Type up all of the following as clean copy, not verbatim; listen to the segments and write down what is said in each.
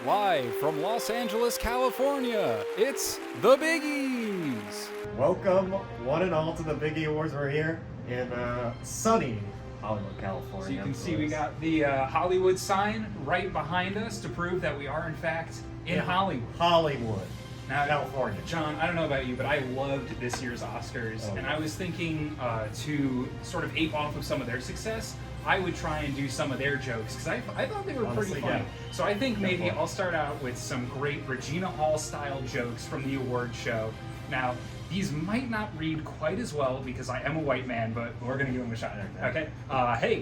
Live from Los Angeles, California, it's the Biggies! Welcome, one and all, to the Biggie Awards. We're here in sunny Hollywood, California. So you can see we got the Hollywood sign right behind us to prove that we are, in fact, in Hollywood. Hollywood, Now, California. John, I don't know about you, but I loved this year's Oscars, and I was thinking to sort of ape off of some of their success, I would try and do some of their jokes, because I thought they were Honestly, pretty funny. yeah. So I think maybe I'll start out with some great Regina Hall-style jokes from the award show. Now, these might not read quite as well because I am a white man, but we're going to give them a shot. Okay? Hey,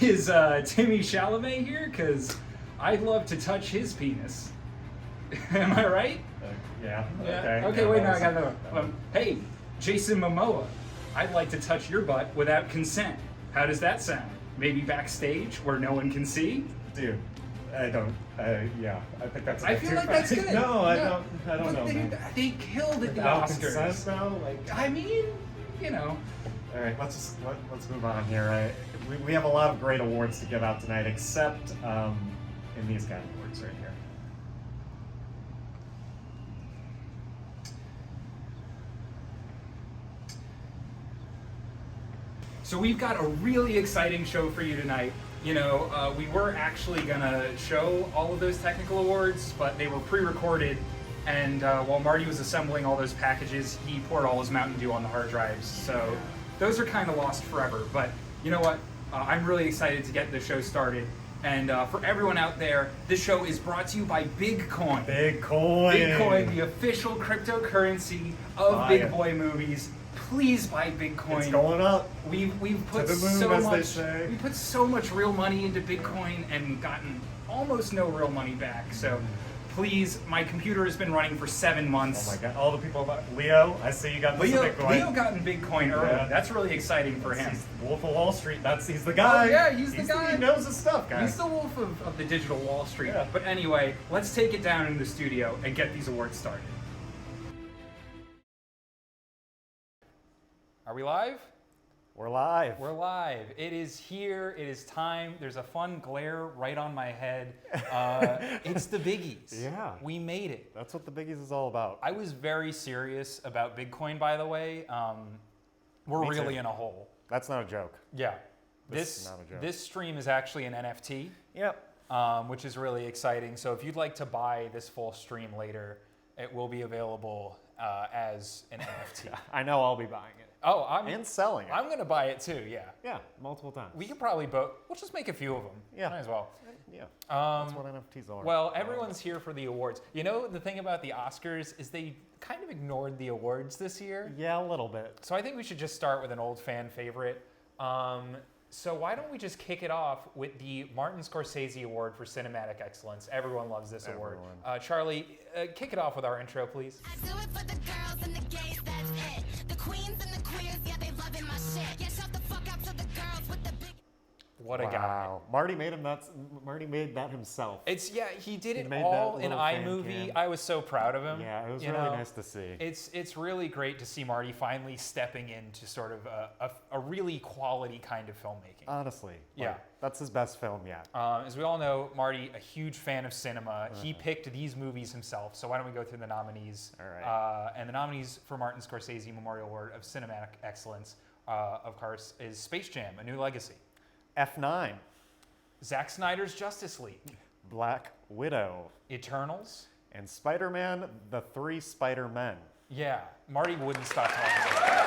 is Timmy Chalamet here? Because I'd love to touch his penis. Am I right? Yeah. Okay, wait, no, I got another one. Hey, Jason Momoa, I'd like to touch your butt without consent. How does that sound? Maybe backstage where no one can see? Dude, I don't. Yeah, I think that's. I feel like that's good. No, I don't know. Man. They killed it, the Without Oscars. consent, though, like. I mean, you know. All right, let's move on here. We have a lot of great awards to give out tonight, except in these categories right here. So we've got a really exciting show for you tonight. You know, we were actually gonna show all of those technical awards, but they were pre-recorded, and while Marty was assembling all those packages, he poured all his Mountain Dew on the hard drives. So those are kind of lost forever. But you know what? I'm really excited to get the show started. And for everyone out there, this show is brought to you by Bitcoin. Bitcoin. Bitcoin, the official cryptocurrency of Big Boy movies. Please buy Bitcoin. It's going up. We've put to the moon, so as much. they say. We put so much real money into Bitcoin and gotten almost no real money back. So, please, my computer has been running for 7 months. Oh my God! All the people about Leo. I see you got this Bitcoin. Leo got in Bitcoin early. Yeah. That's really exciting for him. He's Wolf of Wall Street. He's the guy. Oh, yeah, he's the guy. He knows his stuff, guys. He's the wolf of the digital Wall Street. Yeah. But anyway, let's take it down in the studio and get these awards started. Are we live? We're live. We're live. It is here. It is time. There's a fun glare right on my head. It's the Biggies. Yeah. We made it. That's what the Biggies is all about. I was very serious about Bitcoin, by the way. We're Me really too. in a hole. That's not a joke. Yeah. This is not a joke. This stream is actually an NFT, Yep. which is really exciting. So if you'd like to buy this full stream later, it will be available as an NFT. I know I'll be buying it. Oh, And selling it. I'm going to buy it too, yeah. Yeah, multiple times. We could probably both. We'll just make a few of them. Yeah. Might as well. Yeah. That's what NFTs are. Well, everyone's here for the awards. You know, the thing about the Oscars is they kind of ignored the awards this year. Yeah, a little bit. So I think we should just start with an old fan favorite. So why don't we just kick it off with the Martin Scorsese Award for Cinematic Excellence? Everyone loves this award. Charlie, kick it off with our intro, please. I do it for the girls and the gays, that's it. The queens and the queers, yeah, they loving my shit. Yeah, shout the fuck out to the girls with the big... What a guy. Wow. Marty made that himself. He did it made all that in little iMovie. fan I was so proud of him. Yeah, it was You really know, nice to see. It's really great to see Marty finally stepping into sort of a really quality kind of filmmaking. Honestly. Yeah. That's his best film yet. As we all know, Marty, a huge fan of cinema. He picked these movies himself. So why don't we go through the nominees? All right. And the nominees for Martin Scorsese Memorial Award of Cinematic Excellence, of course, is Space Jam: A New Legacy, F9. Zack Snyder's Justice League, Black Widow. Eternals. And Spider-Man: The Three Spider-Men. Yeah, Marty wouldn't stop talking about it.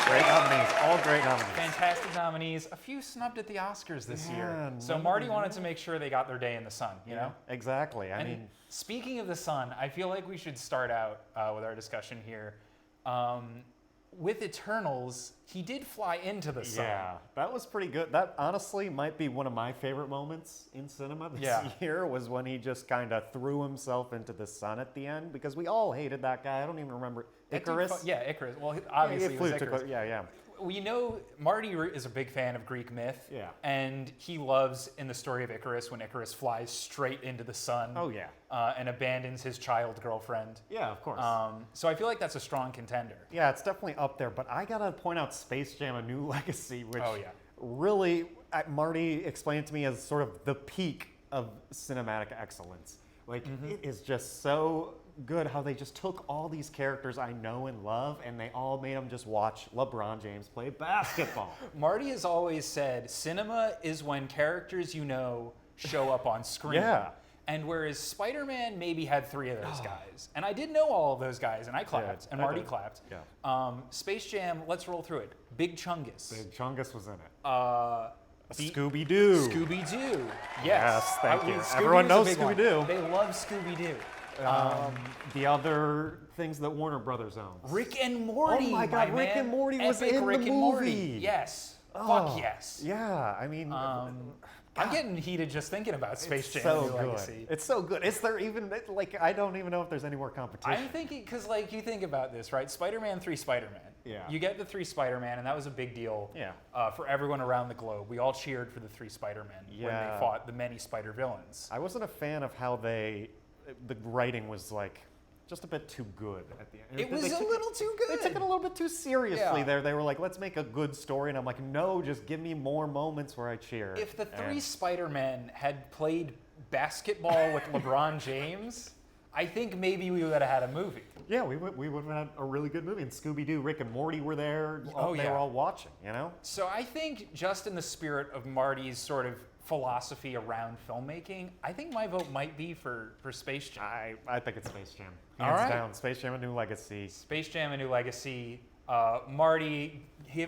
Great nominees. All great nominees. Fantastic nominees. A few snubbed at the Oscars this year. So Marty wanted to make sure they got their day in the sun, you know? Exactly. I And mean, speaking of the sun, I feel like we should start out with our discussion here. With Eternals, he did fly into the sun. yeah, that was pretty good. That honestly might be one of my favorite moments in cinema this year, was when he just kind of threw himself into the sun at the end, because we all hated that guy. I don't even remember. Icarus? Yeah, Icarus. Well, obviously it was Icarus. Yeah. We know Marty is a big fan of Greek myth. Yeah. And he loves in the story of Icarus when Icarus flies straight into the sun. Oh, yeah. And abandons his child girlfriend. Yeah, of course. So I feel like that's a strong contender. Yeah, it's definitely up there, but I gotta point out Space Jam: A New Legacy, which Oh, yeah. really, Marty explained to me as sort of the peak of cinematic excellence. Like, it is just so good how they just took all these characters I know and love, and they all made them just watch LeBron James play basketball. Marty has always said cinema is when characters you know show up on screen. Yeah. And whereas Spider-Man maybe had 3 of those guys, and I did know all of those guys, and I clapped, and I Marty did. clapped. Yeah. Space Jam, let's roll through it. Big Chungus. Big Chungus was in it. The- Scooby-Doo. Scooby-Doo. Yes. Yes, thank you. Scooby Everyone was a knows big one. Scooby-Doo. They love Scooby-Doo. The other things that Warner Brothers owns. Rick and Morty. Oh my God, Rick man. and Morty was Epic in Rick the and Morty. movie. Yes. Oh, Fuck yes. Yeah, I mean, I'm getting heated just thinking about Space it's Jam so New good. Legacy. It's so good. Is there even, like, I don't even know if there's any more competition. I'm thinking, because like you think about this, right? Spider-Man 3 Spider-Man. Yeah. You get the 3 Spider-Man, and that was a big deal Yeah. for everyone around the globe. We all cheered for the 3 Spider-Men when Yeah. they fought the many Spider villains. I wasn't a fan of how the writing was like just a bit too good at the end. It was They a took little too good. They took it a little bit too seriously Yeah. there. They were like, let's make a good story. And I'm like, no, just give me more moments where I cheer. If the 3 And- Spider-Men had played basketball with LeBron James, I think maybe we would have had a movie. Yeah, we would have had a really good movie. And Scooby-Doo, Rick and Morty were there. Oh, They yeah. were all watching, you know? So I think just in the spirit of Marty's sort of philosophy around filmmaking, I think my vote might be for Space Jam. I think it's Space Jam. All Hands right. down. Space Jam: A New Legacy. Space Jam: A New Legacy. Marty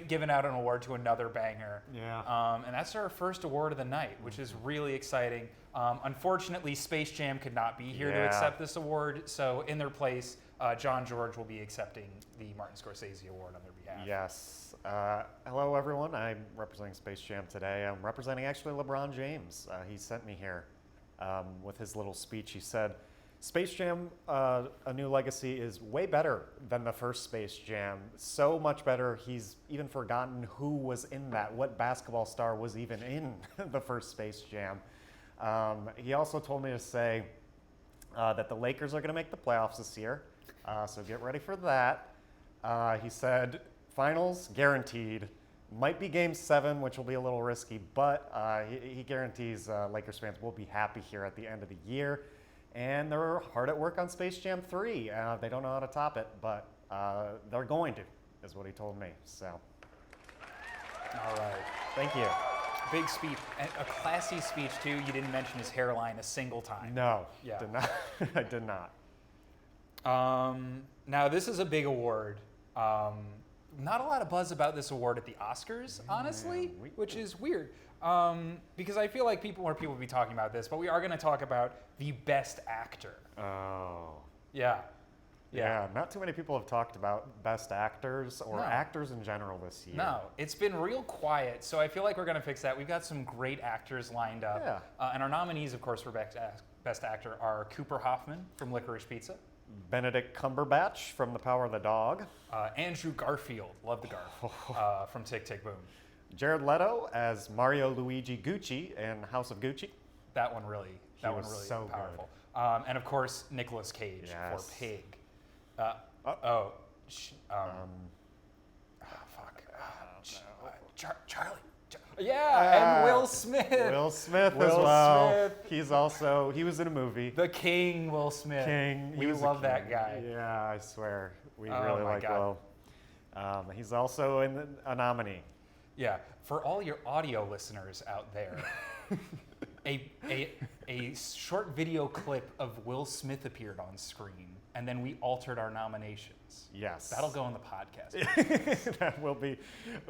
giving out an award to another banger. Yeah. And that's our first award of the night, which is really exciting. Unfortunately, Space Jam could not be here to Yeah. accept this award, so in their place, John George will be accepting the Martin Scorsese Award on their behalf. Yes. Hello, everyone. I'm representing Space Jam today. I'm representing actually LeBron James. He sent me here with his little speech. He said, Space Jam, A New Legacy is way better than the first Space Jam. So much better, he's even forgotten who was in that, what basketball star was even in the first Space Jam. He also told me to say that the Lakers are going to make the playoffs this year, so get ready for that. He said, finals guaranteed. Might be Game 7, which will be a little risky, but he guarantees Lakers fans will be happy here at the end of the year. And they're hard at work on Space Jam 3. They don't know how to top it, but they're going to, is what he told me. So, All right. thank you. Big speech, and a classy speech too. You didn't mention his hairline a single time. No, Yeah. did not. I did not. Now this is a big award. Not a lot of buzz about this award at the Oscars, honestly, which is weird. Because I feel like more people will be talking about this, but we are going to talk about the Best Actor. Oh. Yeah. Yeah, not too many people have talked about best actors or No. actors in general this year. No, it's been real quiet, so I feel like we're going to fix that. We've got some great actors lined up. Yeah. And our nominees, of course, for Best Actor are Cooper Hoffman from Licorice Pizza, Benedict Cumberbatch from The Power of the Dog, Andrew Garfield, love the Garf, from Tick, Tick, Boom. Jared Leto as Mario Luigi Gucci in House of Gucci. That one really was so good. powerful. And of course, Nicolas Cage Yes. for Pig. Charlie. And Will Smith. Will Smith as Will well. Smith. He was in a movie. The King, Will Smith. King. We He was a love that king. guy. Yeah, I swear. We Oh really my like God. Will. He's also a nominee. Yeah. For all your audio listeners out there, a short video clip of Will Smith appeared on screen, and then we altered our nominations. Yes. That'll go in the podcast. That will be.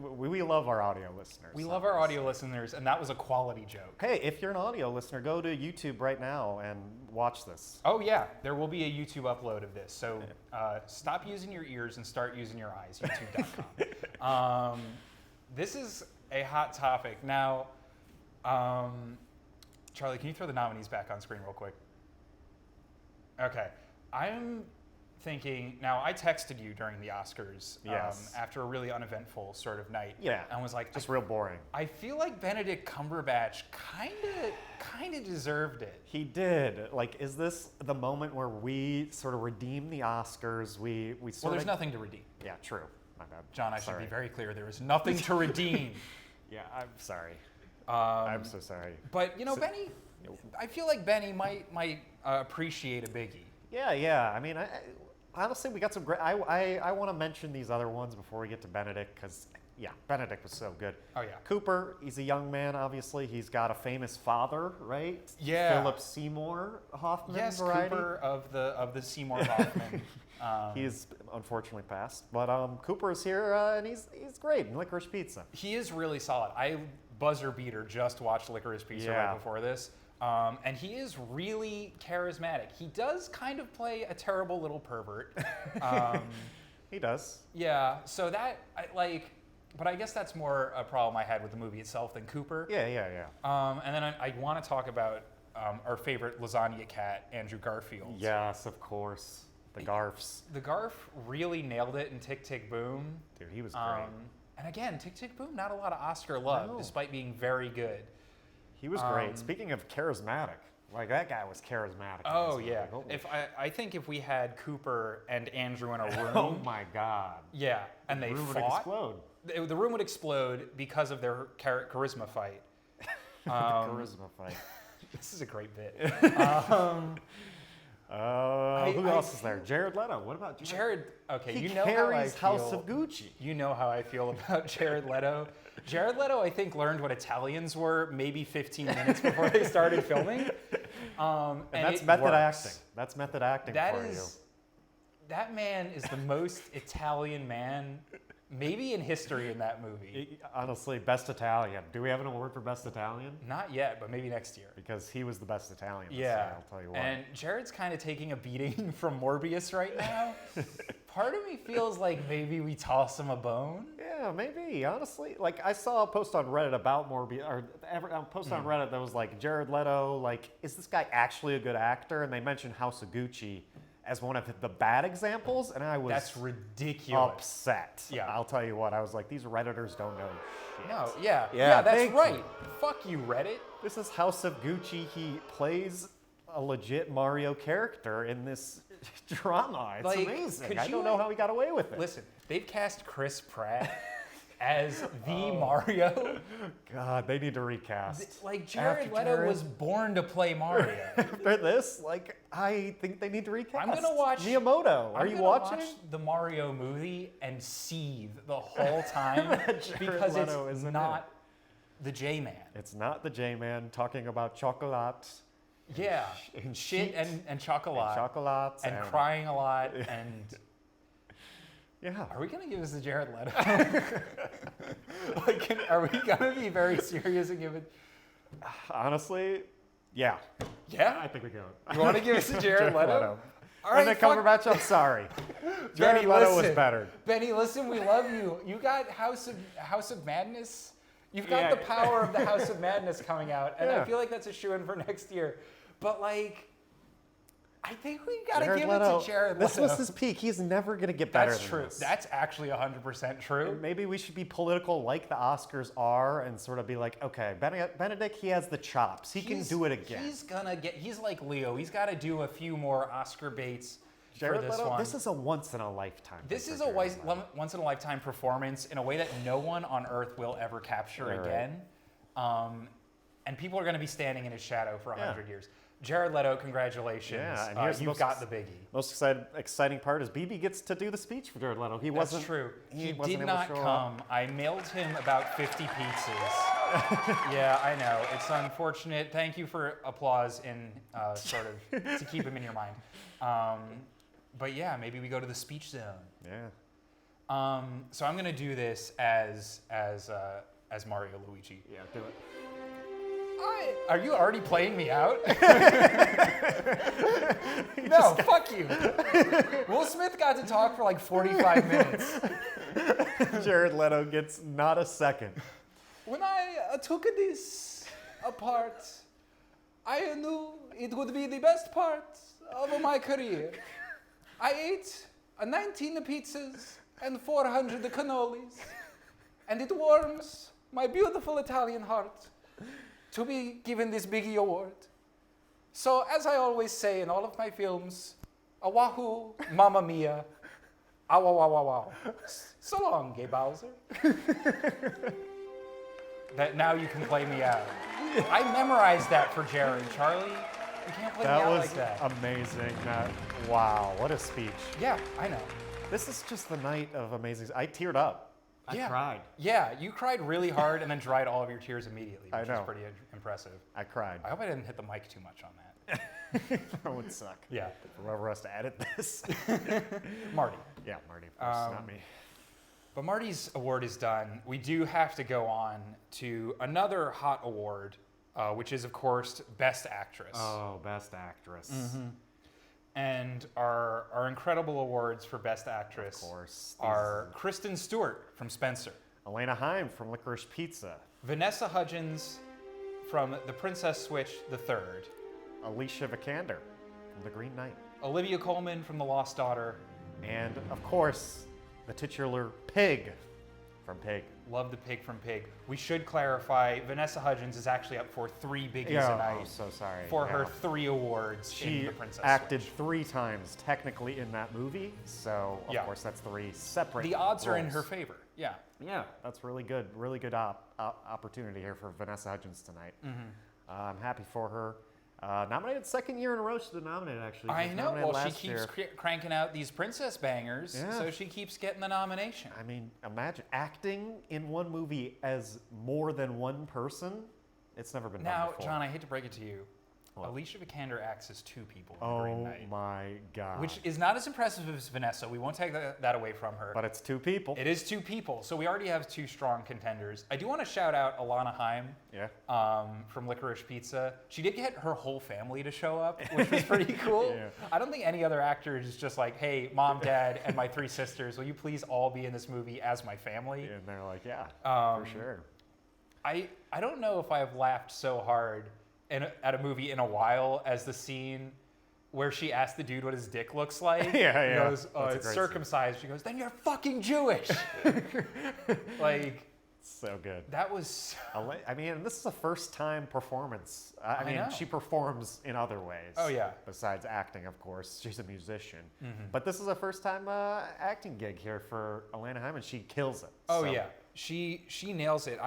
We love our audio listeners. We love our audio listeners, and that was a quality joke. Hey, if you're an audio listener, go to YouTube right now and watch this. Oh yeah, there will be a YouTube upload of this. So stop using your ears and start using your eyes. YouTube.com. This is a hot topic. Now, Charlie, can you throw the nominees back on screen real quick? Okay, I'm thinking. Now, I texted you during the Oscars Yes. after a really uneventful sort of night. Yeah. and was like, Just real boring. I feel like Benedict Cumberbatch kind of deserved it. He did. Like, is this the moment where we sort of redeem the Oscars? We Well, sort there's of. nothing to redeem. Yeah, true. My bad. John, I should Sorry. be very clear. There is nothing to redeem. Yeah, I'm sorry. I'm so sorry. But you know, I feel like Benny might appreciate a Biggie. Yeah. I mean, honestly, we got some great. I want to mention these other ones before we get to Benedict, because Benedict was so good. Oh yeah. Cooper, he's a young man. Obviously, he's got a famous father, right? Yeah. Philip Seymour Hoffman. Yes, variety. Cooper of the Seymour Hoffman. He's unfortunately passed, but Cooper is here and he's great in Licorice Pizza. He is really solid. I buzzer beater just watched Licorice Pizza right before this. And he is really charismatic. He does kind of play a terrible little pervert. He does. Yeah, so but I guess that's more a problem I had with the movie itself than Cooper. Yeah. And then I want to talk about our favorite lasagna cat, Andrew Garfield. Yes, of course. The Garfs. The Garf really nailed it in Tick, Tick, Boom. Dude, he was great. And again, Tick, Tick, Boom, not a lot of Oscar love, despite being very good. He was great. Speaking of charismatic, like that guy was charismatic. Oh yeah. I think if we had Cooper and Andrew in a room. Oh my God. Yeah, and they The room would fought. explode. The room would explode because of their charisma fight. The charisma fight. This is a great bit. Who else is there? Jared Leto. What about Jared? Okay, He you know how I carries House feel. of Gucci. You know how I feel about Jared Leto. Jared Leto, I think, learned what Italians were maybe 15 minutes before they started filming. And that's it method works. acting. That's method acting for you. That man is the most Italian man maybe in history in that movie. Honestly, best Italian. Do we have an award for best Italian? Not yet, but maybe next year. Because he was the best Italian. This Yeah, year, I'll tell you what. And Jared's kind of taking a beating from Morbius right now. Part of me feels like maybe we toss him a bone. Yeah, maybe. Honestly, like I saw a post on Reddit about Morbius, or a post on Reddit that was like Jared Leto. Like, is this guy actually a good actor? And they mentioned House of Gucci as one of the bad examples, and I was That's ridiculous. upset. Yeah. I'll tell you what. I was like, these Redditors don't know shit. No, yeah, Yeah, that's thank right. you. Fuck you, Reddit. This is House of Gucci. He plays a legit Mario character in this drama. It's Like, amazing. could I you, don't know how he got away with it. Listen, they've cast Chris Pratt as the Mario. God, they need to recast. Like, Jared After Leto Jared- was born to play Mario. For this, like, I think they need to recast. I'm gonna watch Miyamoto. Are I'm you gonna watching? watch the Mario movie and seethe the whole time because Leto it's isn't not the J-Man. It's not the J-Man talking about chocolate. Yeah, And shit shit and chocolate Chocolates and crying a lot and. Yeah. Are we gonna give this to Jared Leto? Like, are we gonna be very serious and give it? Honestly, yeah. Yeah. I think we go. You want to give us to Jared Leto? All And right, then fuck- Cumberbatch, I'm sorry. Jared Benny, Leto was listen. better. Benny, listen, we love you. You got House of Madness. You've got the power of the House of Madness coming out, and I Yeah. feel like that's a shoo-in for next year. But like, I think we gotta Jared give Leto, it to Jared this Leto. was his peak. He's never going to get better That's than true. this. That's actually 100% true. Maybe we should be political like the Oscars are and sort of be like, okay, Benedict, he has the chops. He can do it again. He's like Leo. He's got to do a few more Oscar baits Jared for this Leto, one. this is a once in a lifetime. This thing is for a Jared Leto. once in a lifetime performance in a way that no one on earth will ever capture Right. again. And people are going to be standing in his shadow for 100 Yeah. years. Jared Leto, congratulations. Yeah, and here's the you've most got the Biggie. Most exciting part is Beeby gets to do the speech for Jared Leto. He That's wasn't true. He wasn't did able to not show up. come. I mailed him about 50 pizzas. Yeah, I know. It's unfortunate. Thank you for applause in sort of to keep him in your mind. But yeah, maybe we go to the speech zone. Yeah. So I'm gonna do this as Mario Luigi. Yeah, do it. Are you already playing me out? No, fuck you. Will Smith got to talk for like 45 minutes. Jared Leto gets not a second. When I took this apart, I knew it would be the best part of my career. I ate 19 pizzas and 400 cannolis, and it warms my beautiful Italian heart to be given this Biggie award. So, as I always say in all of my films, Oahu, Mamma Mia, awa wow wow wow. So long, Gay Bowser. That now you can play me out. I memorized that for Jerry. Charlie, you can't play me That out was like that. amazing. Wow, what a speech. Yeah, I know. This is just the night of amazing. I teared up. I cried. Yeah, you cried really hard and then dried all of your tears immediately, I which know. is pretty impressive. I cried. I hope I didn't hit the mic too much on that. That would suck. Yeah. Whoever has to edit this. Marty. Yeah, Marty, of course, not me. But Marty's award is done. We do have to go on to another hot award, which is, of course, Best Actress. Oh, Best Actress. And our incredible awards for Best Actress Of course. are Kristen Stewart from Spencer, Elena Heim from Licorice Pizza. Vanessa Hudgens from The Princess Switch the Third, Alicia Vikander from The Green Knight. Olivia Colman from The Lost Daughter. And, of course, the titular Pig from Pig. Love the Pig from Pig. We should clarify, Vanessa Hudgens is actually up for 3 Biggies a night. Oh, so sorry. For Yeah. her 3 awards in She The Princess acted Switch. 3 times technically in that movie, so of Yeah. course that's 3 separate The odds are in roles. her favor. Yeah. Yeah, that's really good. Really good opportunity here for Vanessa Hudgens tonight. I'm happy for her. Nominated 2nd year in a row she's been nominated, actually. She I was know. nominated Well, she last keeps year. cranking out these princess bangers, Yeah. so she keeps getting the nomination. I mean, imagine acting in one movie as more than one person. It's never been done Now, before. John, I hate to break it to you. What? Alicia Vikander acts as 2 people in The Green Oh Knight, my God. which is not as impressive as Vanessa. We won't take that away from her. But it's 2 people. It is 2 people, so we already have 2 strong contenders. I do want to shout out Alana Haim Yeah. from Licorice Pizza. She did get her whole family to show up, which was pretty cool. Yeah. I don't think any other actor is just like, hey, mom, dad, and my 3 sisters, will you please all be in this movie as my family? And they're like, yeah, for sure. I don't know if I've laughed so hard at a movie in a while as the scene where she asked the dude what his dick looks like. Yeah, He yeah. goes, That's a it's great scene. circumcised. She goes, then you're fucking Jewish. Like, So good. that was... I mean, this is a first-time performance. I mean, know. she performs in other ways. Oh, yeah. Besides acting, of course. She's a musician. But this is a first-time acting gig here for Elena Heim, and she kills it. Oh, So, yeah. She nails it.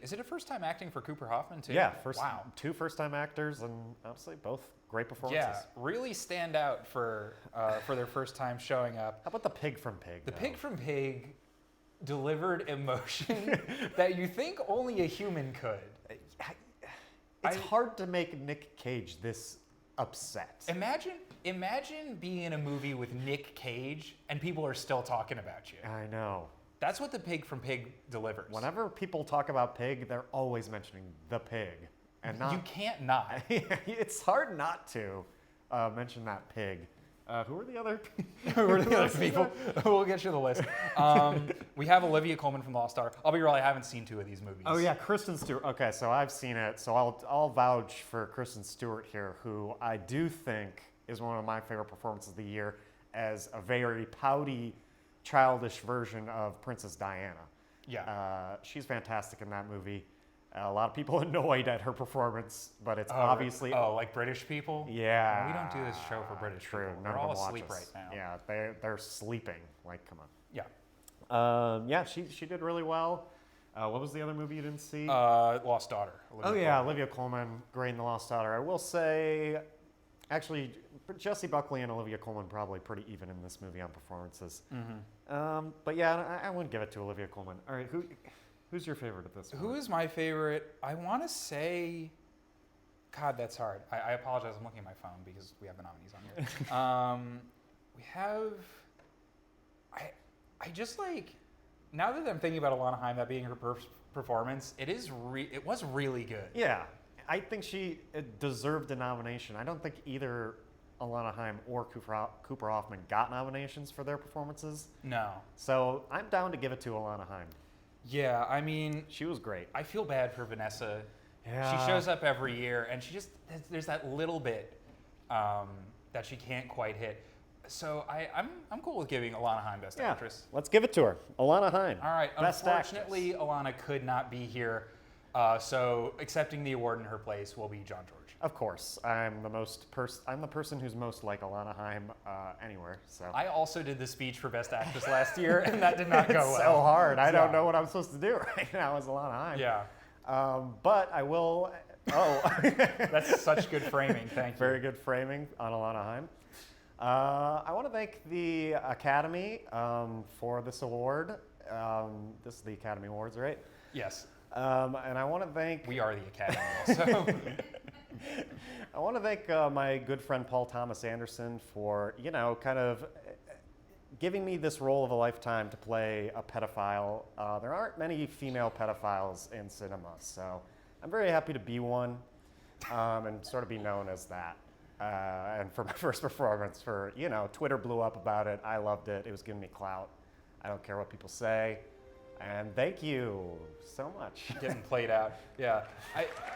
is it a first time acting for Cooper Hoffman, too? Yeah, Wow. 2 first-time actors, and honestly, both great performances. Yeah, really stand out for their first time showing up. How about the pig from Pig? The though? Pig from Pig delivered emotion that you think only a human could. It's hard to make Nick Cage this upset. Imagine being in a movie with Nick Cage and people are still talking about you. I know. That's what the Pig from Pig delivers. Whenever people talk about Pig, they're always mentioning the pig. And not You can't not. it's hard not to mention that pig. Who are the other Who are the other people? We'll get you the list. We have Olivia Colman from Lost Daughter. I'll be real, I haven't seen 2 of these movies. Oh yeah, Kristen Stewart. Okay, so I've seen it, so I'll vouch for Kristen Stewart here, who I do think is one of my favorite performances of the year as a very pouty, childish version of Princess Diana. Yeah. She's fantastic in that movie. A lot of people annoyed at her performance, but it's obviously like British people? yeah. We don't do this show for British True. people. None We're of all them watch asleep us. right now. Yeah, they're sleeping. Like, come on. Yeah. Yeah, she did really well. What was the other movie you didn't see? Lost Daughter. Olivia Colman. Olivia Colman, great in The Lost Daughter. I will say, actually, Jessie Buckley and Olivia Colman probably pretty even in this movie on performances. But yeah, I wouldn't give it to Olivia Colman. All right, who's your favorite of this? Who is my favorite? I want to say, God, that's hard. I apologize. I'm looking at my phone because we have the nominees on here. We have, I just like, now that I'm thinking about Alana Haim, that being her performance, it was really good. Yeah, I think she deserved a nomination. I don't think either Alana Haim or Cooper Hoffman got nominations for their performances. No. So I'm down to give it to Alana Haim. Yeah, I mean, She was great. I feel bad for Vanessa. Yeah. She shows up every year, and there's that little bit that she can't quite hit. So I'm cool with giving Alana Haim Best Yeah, Actress. let's give it to her. Alana Haim. All right. Best Unfortunately, Alana could not be here, so accepting the award in her place will be John George. Of course, I'm the person who's most like Alana Haim anywhere. So I also did the speech for Best Actress last year, and that did not go it's well. so hard. I Yeah. don't know what I'm supposed to do right now as Alana Haim. Yeah. But I will Oh, That's such good framing. Thank you. very good framing on Alana Haim. I want to thank the Academy for this award. This is the Academy Awards, right? Yes, And I want to thank we are the Academy also. I want to thank my good friend Paul Thomas Anderson for, kind of giving me this role of a lifetime to play a pedophile. There aren't many female pedophiles in cinema, so I'm very happy to be one and sort of be known as that. And for my first performance, Twitter blew up about it. I loved it. It was giving me clout. I don't care what people say. And thank you so much. Getting played out. Yeah.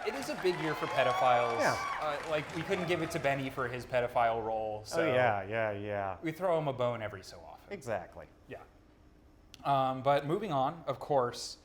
It is a big year for pedophiles. Yeah. We couldn't give it to Benny for his pedophile role. So Oh, yeah. we throw him a bone every so often. Exactly. Yeah. But moving on, of course,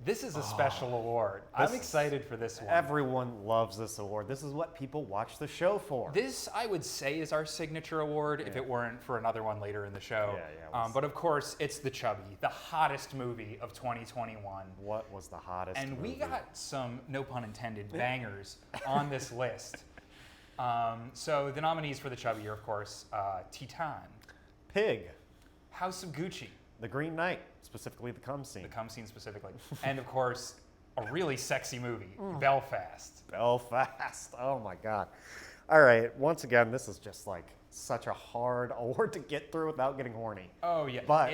this is a special award. I'm excited for this one. Everyone loves this award. This is what people watch the show for. This, I would say, is our signature award if it weren't for another one later in the show. Yeah. But of course, it's the Chubbie, the hottest movie of 2021. What was the hottest And we movie? got some, no pun intended, bangers on this list. So the nominees for the Chubbie are, of course, Titan, Pig, House of Gucci, The Green Knight, specifically the cum scene. the cum scene specifically, and of course, a really sexy movie, Belfast. Belfast. Oh my God. All right. Once again, this is just like such a hard award to get through without getting horny. Oh yeah, But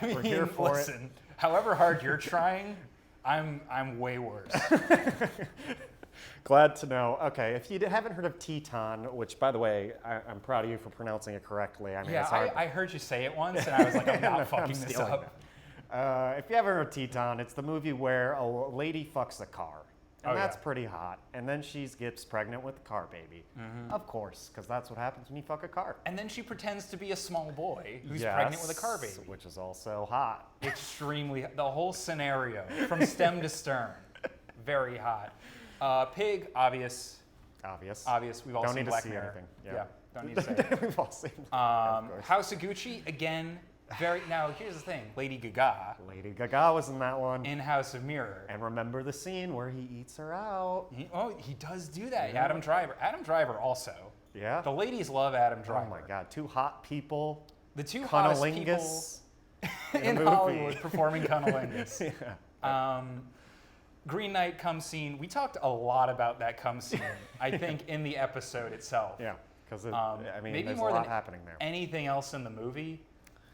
we're here for it. listen, however hard you're trying, I'm way worse. Glad to know. Okay, if you haven't heard of Teton, which by the way, I'm proud of you for pronouncing it correctly. I mean, it's hard. I heard you say it once, and I was like, I'm not fucking this stealing up. If you haven't heard of Teton, it's the movie where a lady fucks a car. And Oh, that's yeah. pretty hot. And then she gets pregnant with a car baby. Of course, because that's what happens when you fuck a car. And then she pretends to be a small boy who's pregnant with a car baby. Which is also hot. Extremely, the whole scenario from stem to stern, very hot. Pig, obvious. Obvious. We've all Don't seen need to Black see Mirror. anything. Yeah, don't need to say it. We've all seen of course. House of Gucci, again, very. Now, here's the thing: Lady Gaga Lady Gaga was in that one. in House of Mirror. And remember the scene where he eats her out. He does do that. Yeah. Adam Driver also. Yeah. The ladies love Adam Oh Driver. my God, two hot people. The two hottest people Cunnilingus in movie. Hollywood performing cunnilingus. Yeah. Green Knight cum scene. We talked a lot about that cum scene, I think, in the episode itself. Yeah, because Maybe there's more a lot than happening there. anything else in the movie.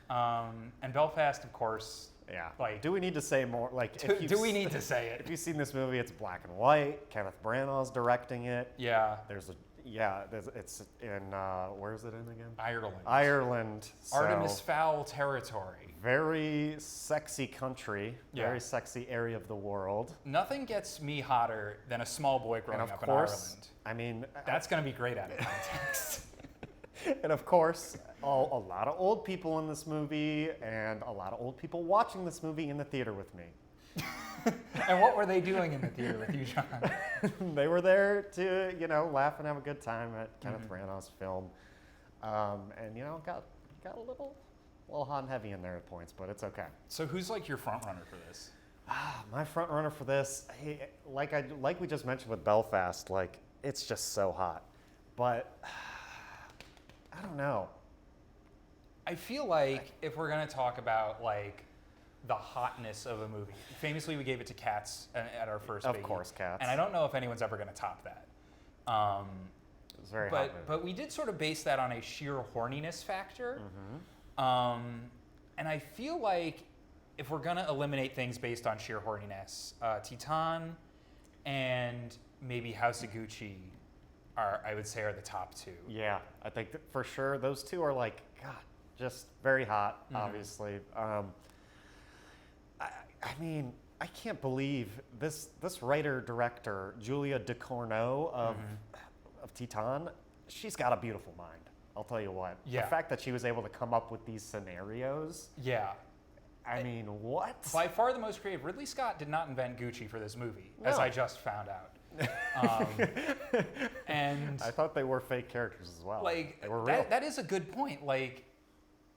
And Belfast, of course. Yeah. Like, Do we need to say more? Like, do we need to say it? If you've seen this movie, it's black and white. Kenneth Branagh's directing it. Yeah. It's in where is it in again? Ireland. Ireland. So Artemis Fowl territory. very sexy country, Yeah. very sexy area of the world. Nothing gets me hotter than a small boy growing And of up course, in Ireland. I mean, That's going to be great out of context. and of course, a lot of old people in this movie, and a lot of old people watching this movie in the theater with me. And what were they doing in the theater with you, John? They were there to, laugh and have a good time at Kenneth Branagh's film, and got a little hot and heavy in there at points, but it's okay. So who's like your front runner for this? My front runner for this, like we just mentioned with Belfast, like it's just so hot, but I don't know. I feel like if we're gonna talk about like the hotness of a movie, famously we gave it to Cats at our first. Of Biggie, course, Cats. And I don't know if anyone's ever gonna top that. It was very hot. But we did sort of base that on a sheer horniness factor. And I feel like if we're gonna eliminate things based on sheer horniness, Titan and maybe House of Gucci I would say are the top two. Yeah, I think that for sure those two are like, God, just very hot, obviously. I mean, I can't believe this writer-director, Julia Ducournau of Titan, she's got a beautiful mind. I'll tell you what. Yeah. The fact that she was able to come up with these scenarios, Yeah. I mean, what? By far the most creative. Ridley Scott did not invent Gucci for this movie, as No. I just found out. And I thought they were fake characters as well. like They were real. that is a good point. Like,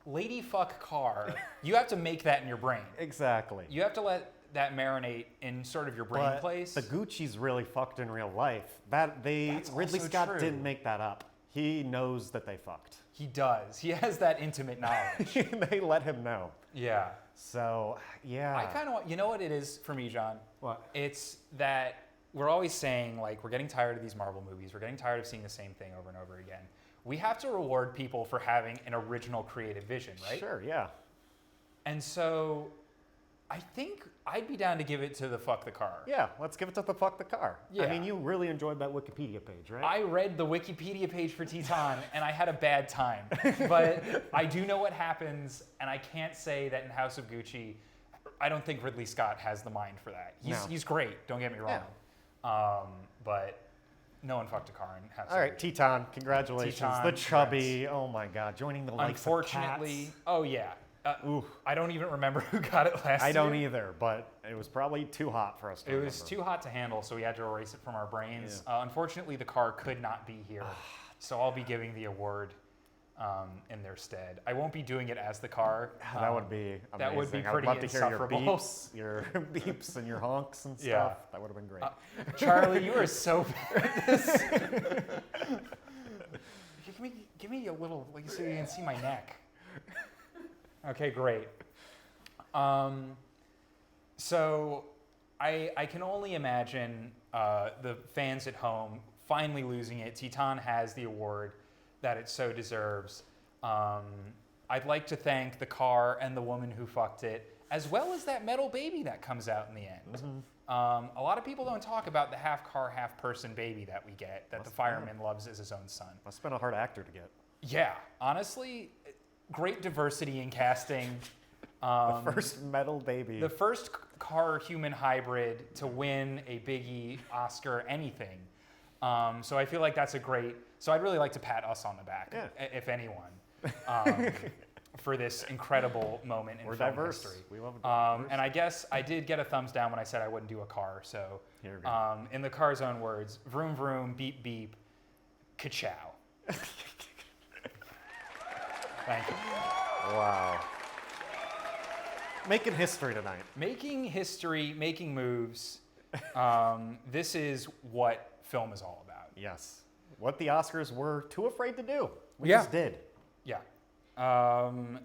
lady fuck car, you have to make that in your brain. Exactly. You have to let that marinate in sort of your brain But place. the Gucci's really fucked in real life. That's Ridley also Scott true. didn't make that up. He knows that they fucked. He does. He has that intimate knowledge. They let him know. Yeah. So, yeah. I kind of want, you know what it is for me, John? What? It's that we're always saying, like, we're getting tired of these Marvel movies. We're getting tired of seeing the same thing over and over again. We have to reward people for having an original creative vision, right? Sure, yeah. And so I think I'd be down to give it to the Fuck the Car. Yeah, let's give it to the fuck the car. Yeah. I mean, you really enjoyed that Wikipedia page, right? I read the Wikipedia page for Teton and I had a bad time. But I do know what happens, and I can't say that in House of Gucci, I don't think Ridley Scott has the mind for that. He's great, don't get me wrong. But no one fucked a car in House All of right, Gucci. Teton, congratulations. Teton, the Chubbie, oh my God, joining the likes Unfortunately, of oh yeah. Oof. I don't even remember who got it last year. I don't either, but it was probably too hot for us to It was remember. too hot to handle, so we had to erase it from our brains. Unfortunately, the car could not be here, so I'll be giving the award in their stead. I won't be doing it as the car. That would be amazing. That would be I pretty would love to hear insufferable. your beeps and your honks and stuff. Yeah. That would have been great. Charlie, you are so bad at this. give me a little, like, so you can see my neck. Okay, great. So I can only imagine the fans at home finally losing it. Teton has the award that it so deserves. I'd like to thank the car and the woman who fucked it, as well as that metal baby that comes out in the end. A lot of people don't talk about the half car, half person baby that we get, that the fireman loves as his own son. Must have been a hard actor to get. Yeah, honestly, great diversity in casting. The first metal baby. The first car human hybrid to win a Biggie, Oscar, anything. So I feel like that's a great. So I'd really like to pat us on the back, if anyone, for this incredible moment in We're film diverse. history. We love And I guess I did get a thumbs down when I said I wouldn't do a car. So Here we go. in the car's own words, vroom vroom, beep beep, ka-chow. Thank you. Wow. Making history tonight. Making history, making moves. This is what film is all about. Yes. What the Oscars were too afraid to do. We Yeah. just did. Yeah.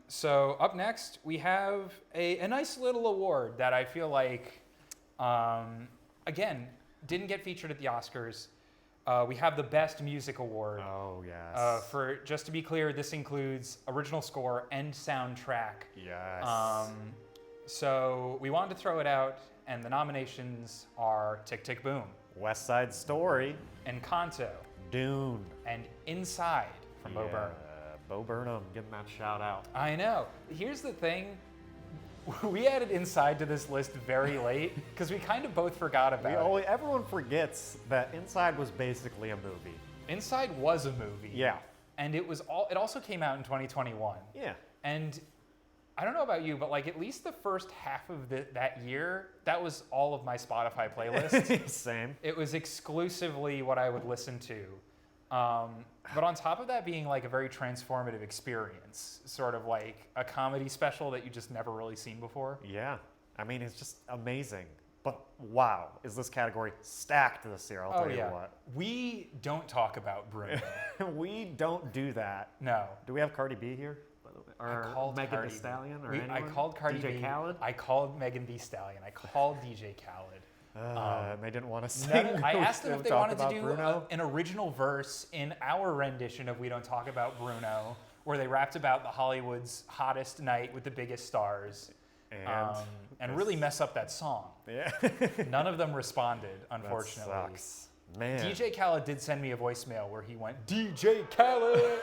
So up next, we have a nice little award that I feel like, again, didn't get featured at the Oscars. We have the Best Music Award. Oh, yes. For just to be clear, this includes original score and soundtrack. Yes. So we wanted to throw it out, and the nominations are Tick Tick Boom, West Side Story. Encanto, Dune. and Inside from Bo Burnham. Bo Burnham getting that shout out. I know. Here's the thing. We added Inside to this list very late because we kind of both forgot about it. Everyone forgets that Inside was basically a movie. Inside was a movie. Yeah. And it also came out in 2021. Yeah. And I don't know about you, but like at least the first half of that year, that was all of my Spotify playlist. Same. It was exclusively what I would listen to. But on top of that being like a very transformative experience, sort of like a comedy special that you just never really seen before. Yeah. I mean, it's just amazing. But wow, is this category stacked this year, I'll tell you what. We don't talk about Bruno. We don't do that. No. Do we have Cardi B here? Or I called Megan Cardi Thee B. Stallion? Or I anyone? called Cardi DJ B. Khaled? I called Megan Thee Stallion. I called DJ Khaled. And they didn't want to sing. I asked them if they wanted to about do Bruno. an original verse in our rendition of We Don't Talk About Bruno, where they rapped about the Hollywood's hottest night with the biggest stars, and really mess up that song. Yeah. None of them responded, unfortunately. That sucks. Man. DJ Khaled did send me a voicemail where he went, DJ Khaled!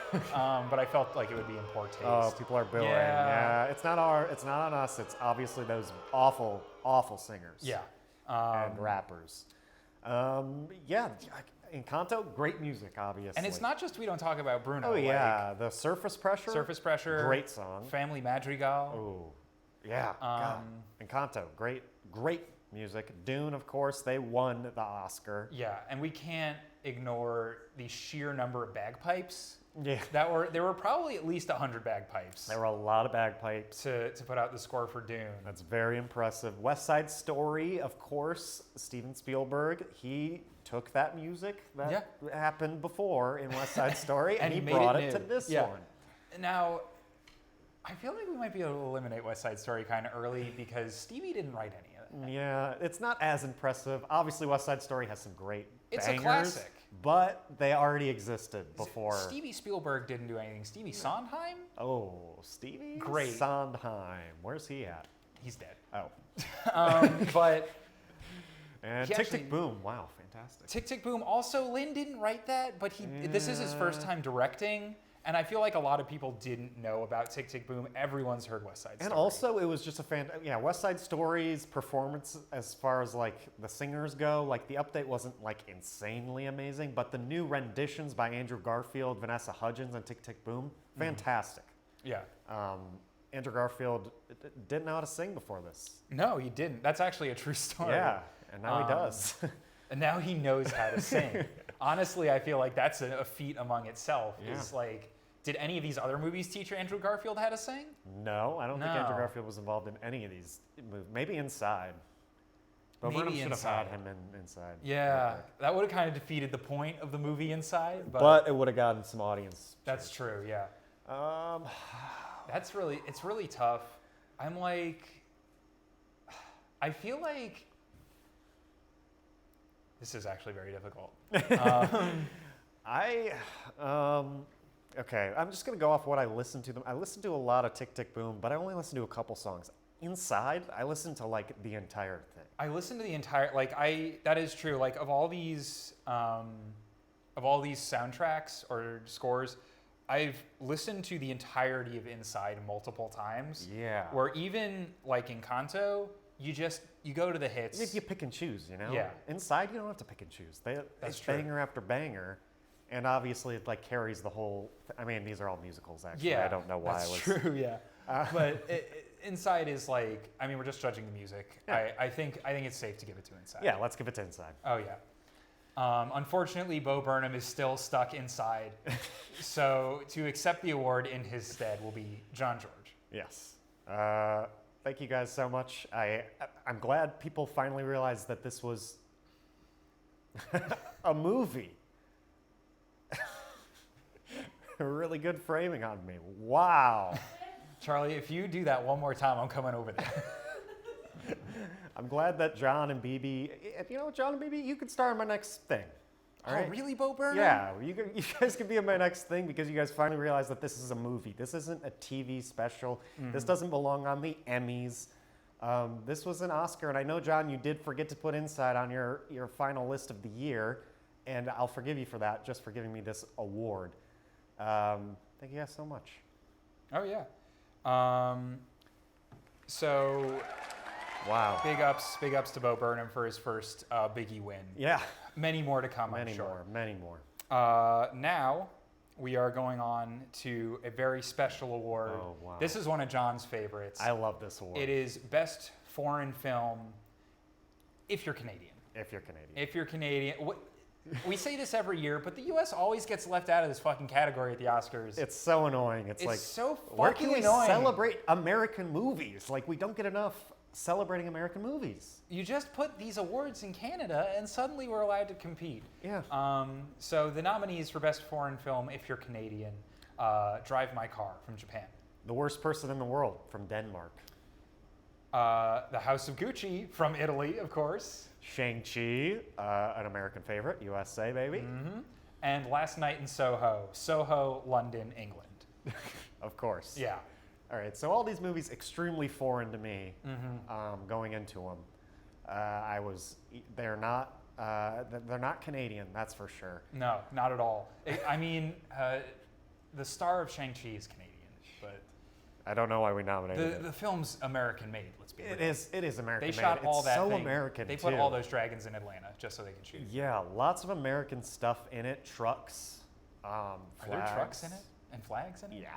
But I felt like it would be in poor taste. Oh, people are billing. Yeah. Yeah. It's not on us. It's obviously those awful, awful singers. Yeah. And rappers. Yeah. Encanto, great music, obviously. And it's not just We Don't Talk About Bruno. Oh, yeah. The Surface Pressure. Surface Pressure. Great song. Family Madrigal. Oh, yeah. God. Encanto, great music. Dune, of course, they won the Oscar. Yeah, and we can't ignore the sheer number of bagpipes. Yeah. There were probably at least 100 bagpipes There were a lot of bagpipes. to put out the score for Dune. That's very impressive. West Side Story, of course, Steven Spielberg, he took that music that happened before in West Side Story and he made brought it it to new. this Yeah. one. Now, I feel like we might be able to eliminate West Side Story kind of early because Stevie didn't write any of it. Yeah, it's not as impressive. Obviously, West Side Story has some great It's bangers, a classic. but they already existed before. Stevie Spielberg didn't do anything. Stevie Sondheim? Oh, Stevie Great. Sondheim. Where's he at? He's dead. Oh. But And He Tick actually- Tick Boom. Wow, fantastic. Tick Tick Boom, also Lynn didn't write that, but this is his first time directing, and I feel like a lot of people didn't know about Tick Tick Boom. Everyone's heard West Side Story. And also, it was just West Side Story's performance, as far as like the singers go, like the update wasn't like insanely amazing, but the new renditions by Andrew Garfield, Vanessa Hudgens, and Tick Tick Boom, fantastic. Yeah. Andrew Garfield didn't know how to sing before this. No, he didn't. That's actually a true story. Yeah, and now he does. And now he knows how to sing. Honestly, I feel like that's a feat among itself. Yeah. Is like, did any of these other movies teach Andrew Garfield how to sing? No, I don't think Andrew No. Garfield was involved in any of these movies. Maybe Inside. But Maybe Burnham should have had Inside. him in Inside. Yeah, that would have kind of defeated the point of the movie Inside. But it would have gotten some audience. That's true. Yeah. Um, It's really tough. I'm like, I feel like this is actually very difficult. Okay, I'm just gonna go off what I listened to them. I listened to a lot of Tick Tick Boom, but I only listened to a couple songs. Inside, I listened to like the entire thing. I listened to the entire that is true. Like of all these soundtracks or scores, I've listened to the entirety of Inside multiple times. Yeah. Where even like in Encanto, you go to the hits. If you pick and choose, you know. Yeah. Inside, you don't have to pick and choose. That's It's true. banger after banger, and obviously it like carries the whole. I mean, these are all musicals. Actually, Yeah, I don't know why that's I was. true. Yeah, but Inside is like, I mean, we're just judging the music. Yeah. I think it's safe to give it to Inside. Yeah, let's give it to Inside. Oh yeah. Unfortunately, Bo Burnham is still stuck inside, so to accept the award in his stead will be John George. Yes. Thank you guys so much. I'm glad people finally realized that this was a movie. Really good framing on me. Wow. Charlie, if you do that one more time, I'm coming over there. I'm glad that John and Beeby, you know, John and Beeby, you could star in my next thing. All right? Oh, really, Bo Burnham? Yeah, you guys can be in my next thing because you guys finally realized that this is a movie. This isn't a TV special. This doesn't belong on the Emmys. This was an Oscar, and I know, John, you did forget to put Inside on your final list of the year, and I'll forgive you for that, just for giving me this award. Thank you guys so much. Oh yeah. So Wow. big ups to Bo Burnham for his first Biggie win. Yeah. Many more to come, I'm Many sure. more. Now we are going on to a very special award. Oh, wow. This is one of John's favorites. I love this award. It is Best Foreign Film if you're Canadian. If you're Canadian. If you're Canadian. We say this every year, but the U.S. always gets left out of this fucking category at the Oscars. It's so annoying. It's like, so where can fucking we annoying. celebrate American movies? Like, we don't get enough celebrating American movies. You just put these awards in Canada, and suddenly we're allowed to compete. Yeah. So the nominees for Best Foreign Film, if you're Canadian, Drive My Car from Japan. The Worst Person in the World from Denmark. The House of Gucci from Italy, of course. Shang-Chi, an American favorite, USA, baby. Mm-hmm. And Last Night in Soho, London, England. Of course. Yeah. All right, so all these movies extremely foreign to me going into them. They're not Canadian, that's for sure. No, not at all. I mean, the star of Shang-Chi is Canadian, but I don't know why we nominated the it. film's American-made. Let's be real. It is American. They shot all it's that. so thing. American. They put too. all those dragons in Atlanta just so they could shoot. Yeah, lots of American stuff in it. Trucks. Are there trucks in it and flags in it? Yeah.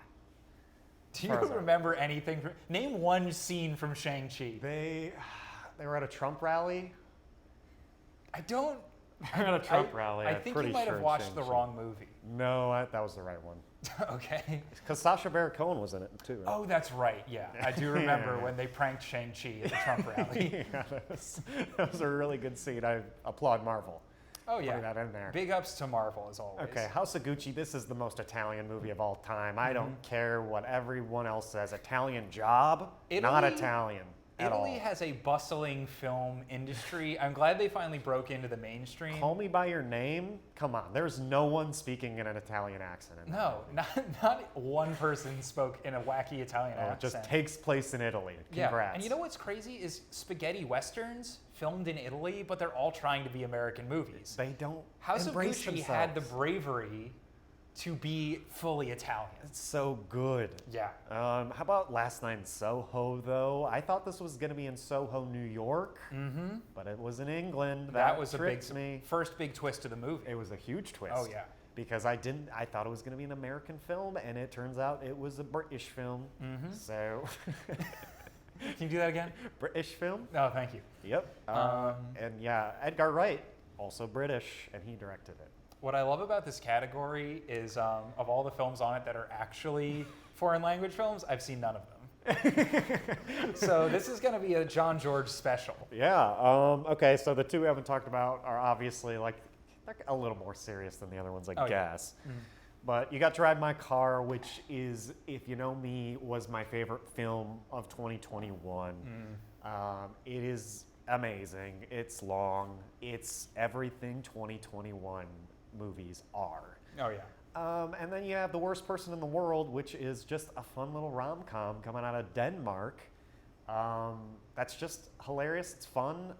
Do far as you I remember anything from? Name one scene from Shang-Chi. They were at a Trump rally. I don't. At a Trump rally. I I'm think pretty you might sure have it watched the changed wrong movie. No, that was the right one. Okay. Because Sacha Baron Cohen was in it too. Right? Oh, that's right. Yeah, I do remember when they pranked Shang-Chi at the Trump rally. Yeah, that was a really good scene. I applaud Marvel. Oh yeah, Putting that in there. Big ups to Marvel as always. Okay, House of Gucci, this is the most Italian movie of all time. I don't care what everyone else says. Italian Job, not Italy- Italian at all. Italy has a bustling film industry. I'm glad they finally broke into the mainstream. Call Me By Your Name? Come on, there's no one speaking in an Italian accent. In that No, movie. not one person spoke in a wacky Italian It accent. just takes place in Italy. Congrats. Yeah, and you know what's crazy is spaghetti westerns filmed in Italy, but they're all trying to be American movies. They don't House of embrace Gucci had the themselves. bravery to be fully Italian. It's so good. Yeah. How about Last Night in Soho, though? I thought this was going to be in Soho, New York, but it was in England. That was a big tricked me. first big twist of the movie. It was a huge twist. Oh, yeah. Because I thought it was going to be an American film, and it turns out it was a British film. So, Can you do that again? British film? No, thank you. Yep. And yeah, Edgar Wright, also British, and he directed it. What I love about this category is of all the films on it that are actually foreign language films, I've seen none of them. So this is going to be a John George special. Yeah. Okay. So the two we haven't talked about are obviously like they're a little more serious than the other ones, I Oh, yeah. guess. But you got Drive My Car, which is, if you know me, was my favorite film of 2021. It is amazing. It's long. It's everything 2021 movies are. Oh, yeah. And then you have The Worst Person in the World, which is just a fun little rom-com coming out of Denmark. That's just hilarious. It's fun.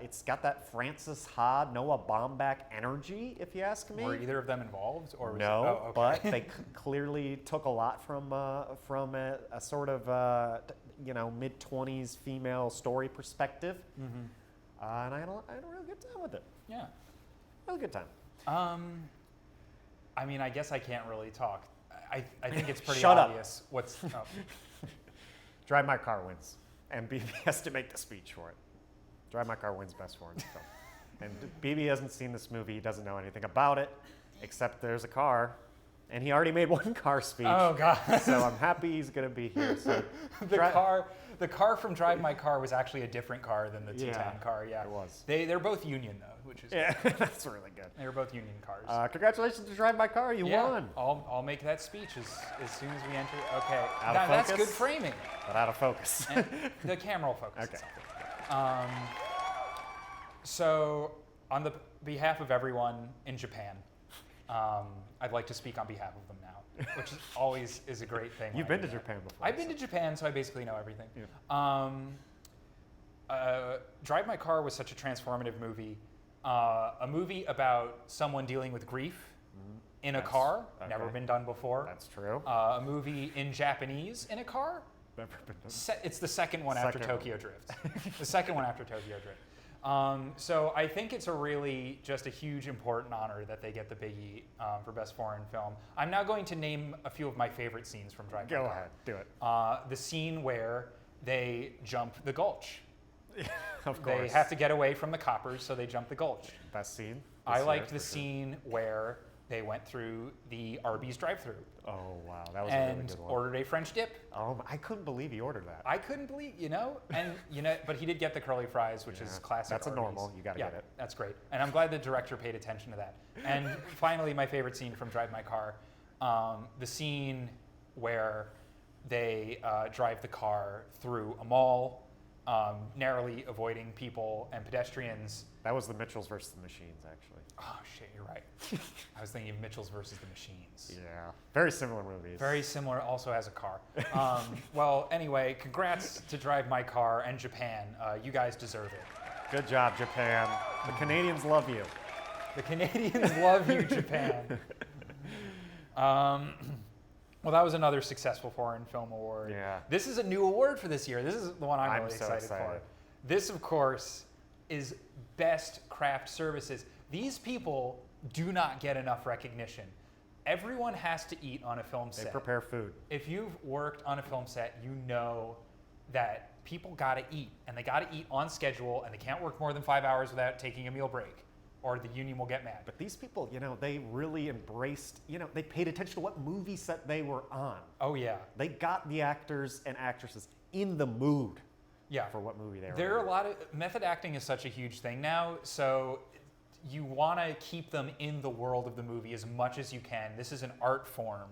It's got that Francis Ha, Noah Baumbach energy, if you ask me. Were either of them involved? Or was No, it, oh, okay. but they clearly took a lot from a sort of mid-20s female story perspective. And I had a real good time with it. Yeah. Really good time. I mean, I guess I can't really talk. I think it's pretty Shut up. obvious what's. Oh. Drive My Car wins, and Beeby has to make the speech for it. Drive My Car wins best foreign film. And Beeby hasn't seen this movie. He doesn't know anything about it, except there's a car, and he already made one car speech. Oh, God. So I'm happy he's going to be here. So The car from Drive My Car was actually a different car than the T10 Yeah, car. Yeah, it was. They're both Union though, which is Yeah, that's really good. they're both Union cars. Congratulations to Drive My Car. You yeah, won. I'll make that speech as soon as we enter. Okay, Out of that's focus? good framing. But out of focus. And the camera will focus. Okay. Itself. So on the behalf of everyone in Japan, I'd like to speak on behalf of them now, which is always is a great thing. You've when I been to do that. Japan before. I've been to Japan, so I basically know everything. Yeah. Drive My Car was such a transformative movie. A movie about someone dealing with grief in a car, never okay. been done before. That's true. A movie in Japanese in a car. Never been done. It's the second one after Second one. Tokyo Drift. The second one after Tokyo Drift. So I think it's a really just a huge important honor that they get the Biggie for Best Foreign Film. I'm now going to name a few of my favorite scenes from Drive My Go Car. ahead. Do it. The scene where they jump the gulch. Of course. They have to get away from the coppers, so they jump the gulch. Best scene. I this liked year, the for sure. scene where they went through the Arby's drive-thru Oh wow, that was a really and good one. ordered a French dip. I couldn't believe he ordered that. I couldn't believe, but he did get the curly fries, which is Yeah, classic. that's a Arby's. normal, you gotta yeah, get it. That's great, and I'm glad the director paid attention to that. And finally, my favorite scene from Drive My Car, the scene where they drive the car through a mall, narrowly avoiding people and pedestrians. That was the Mitchells versus the Machines, actually. Oh shit, you're right. I was thinking of Mitchells versus the Machines. Yeah, very similar movies. Very similar, also has a car. Well, anyway, congrats to Drive My Car and Japan. You guys deserve it. Good job, Japan. The Canadians love you. The Canadians love you, Japan. Well, that was another successful foreign film award. Yeah. This is a new award for this year. This is the one I'm I'm really so excited excited. for. This, of course, is Best Craft Services. These people do not get enough recognition. Everyone has to eat on a film They set. prepare food. If you've worked on a film set, you know that people gotta eat, and they gotta eat on schedule, and they can't work more than 5 hours without taking a meal break. or the union will get mad. But these people, they really embraced, they paid attention to what movie set they were on. Oh, yeah. They got the actors and actresses in the mood for what movie they were There are in. a lot of, method acting is such a huge thing now, so you want to keep them in the world of the movie as much as you can. This is an art form.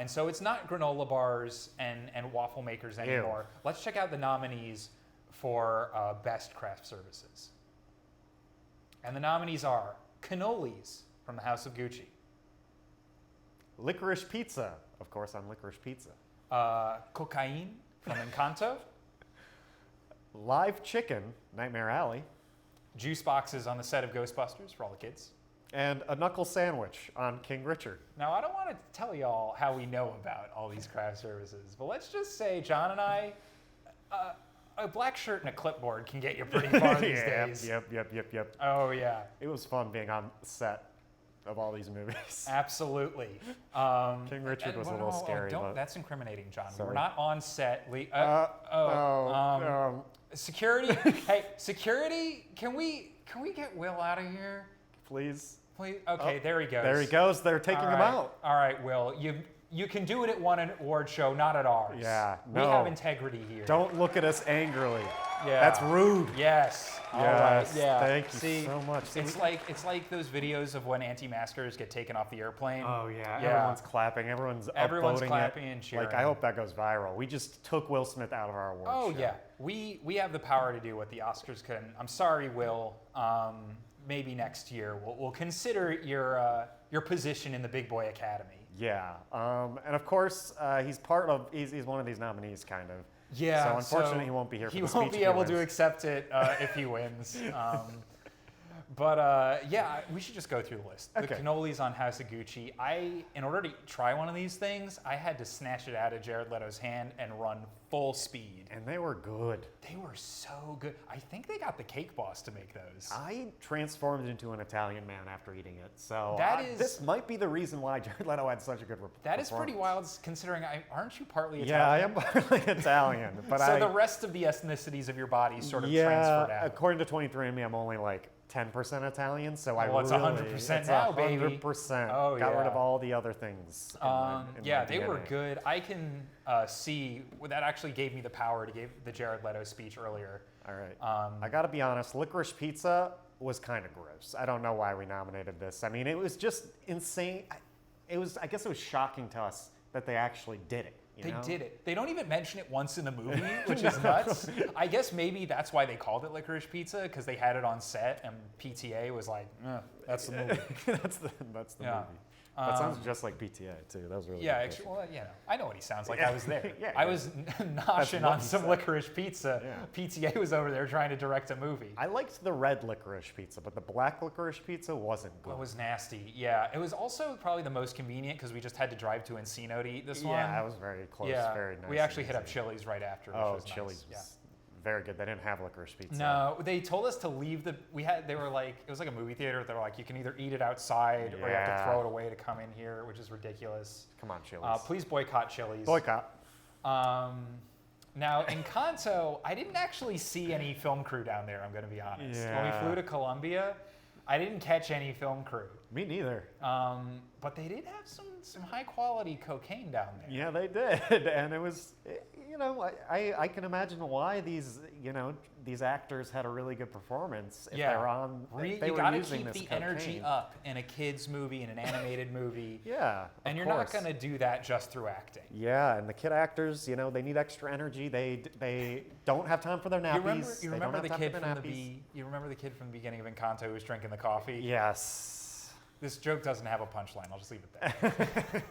And so it's not granola bars and waffle makers anymore. Ew. Let's check out the nominees for Best Craft Services. And the nominees are cannolis from the House of Gucci. Licorice Pizza, of course, on Licorice Pizza. Cocaine from Encanto. Live Chicken, Nightmare Alley. Juice boxes on the set of Ghostbusters for all the kids. And a knuckle sandwich on King Richard. Now, I don't want to tell y'all how we know about all these craft services, but let's just say John and I, a black shirt and a clipboard can get you pretty far these days. Yep. Oh, yeah. It was fun being on set of all these movies. Absolutely. King Richard was a little no, scary. Don't, but that's incriminating, John. Sorry. We're not on set. no. Security. Hey, security. Can we get Will out of here? Please. Please. Okay, there he goes. There he goes. They're taking him out. All right, Will. You can do it at one award show, not at ours. Yeah, We no. have integrity here. Don't look at us angrily. Yeah. That's rude. Yes. All right. Yes. Yeah. Thank you See, so much. See, It's like those videos of when anti-maskers get taken off the airplane. Oh yeah. Yeah. Everyone's clapping. Everyone's upvoting clapping it. and cheering. Like I hope that goes viral. We just took Will Smith out of our award Oh show. yeah. We have the power to do what the Oscars couldn't. I'm sorry, Will. Maybe next year we'll consider your position in the Big Boy Academy. Yeah. And of course he's one of these nominees, kind of. Yeah. So unfortunately he won't be here for He the won't speech be if he able to wins. accept it if he wins. But yeah, we should just go through the list. The Okay. cannolis on House of Gucci. In order to try one of these things, I had to snatch it out of Jared Leto's hand and run full speed. And they were good. They were so good. I think they got the Cake Boss to make those. I transformed into an Italian man after eating it. So this This might be the reason why Jared Leto had such a good performance. That is pretty wild, considering aren't you partly Italian? Yeah, I am partly Italian, but So the rest of the ethnicities of your body sort of transferred out. according to 23andMe, I'm only like 10% Italian, so Well, it's 100% now, baby. 100%. Oh, Got rid yeah. of all the other things. in my Yeah, they were DNA. good. I can see that actually gave me the power to give the Jared Leto speech earlier. All right. I got to be honest, Licorice Pizza was kind of gross. I don't know why we nominated this. I mean, it was just insane. I guess it was shocking to us that they actually did it. They did it. They don't even mention it once in the movie, which is nuts. I guess maybe that's why they called it Licorice Pizza, because they had it on set, and PTA was like, that's the movie. that's the Yeah. movie. That sounds just like PTA too. That was really Yeah, good. actually, well, I know what he sounds like. I was there. Yeah, I yeah. was noshing what on he some said. licorice pizza. Yeah. PTA was over there trying to direct a movie. I liked the red licorice pizza, but the black licorice pizza wasn't good. It was nasty. Yeah, it was also probably the most convenient because we just had to drive to Encino to eat this one. Yeah, that was very close. Yeah, Very nice. we actually and hit up easy. Chili's right after. Which Oh, was nice. Chili's Yeah. was very good. They didn't have licorice pizza. No, they told us to leave they were like, it was like a movie theater. They were like, you can either eat it outside or you have to Yeah. throw it away to come in here, which is ridiculous. Come on, Chili's. Please boycott Chili's. Boycott. Now, in Kanto, I didn't actually see any film crew down there, I'm going to be honest. When we Yeah. flew to Colombia, I didn't catch any film crew. Me neither. But they did have some high-quality cocaine down there. Yeah, they did, and it was, I can imagine why these actors had a really good performance if they're on. They You were got to using keep this the energy cocaine. up in a kid's movie, in an animated movie. Yeah, And of you're course. not going to do that just through acting. Yeah, and the kid actors, they need extra energy. They don't have time for their nappies. You They remember don't the have kid time for their nappies. you remember the kid from the beginning of Encanto who was drinking the coffee? Yes. This joke doesn't have a punchline. I'll just leave it there.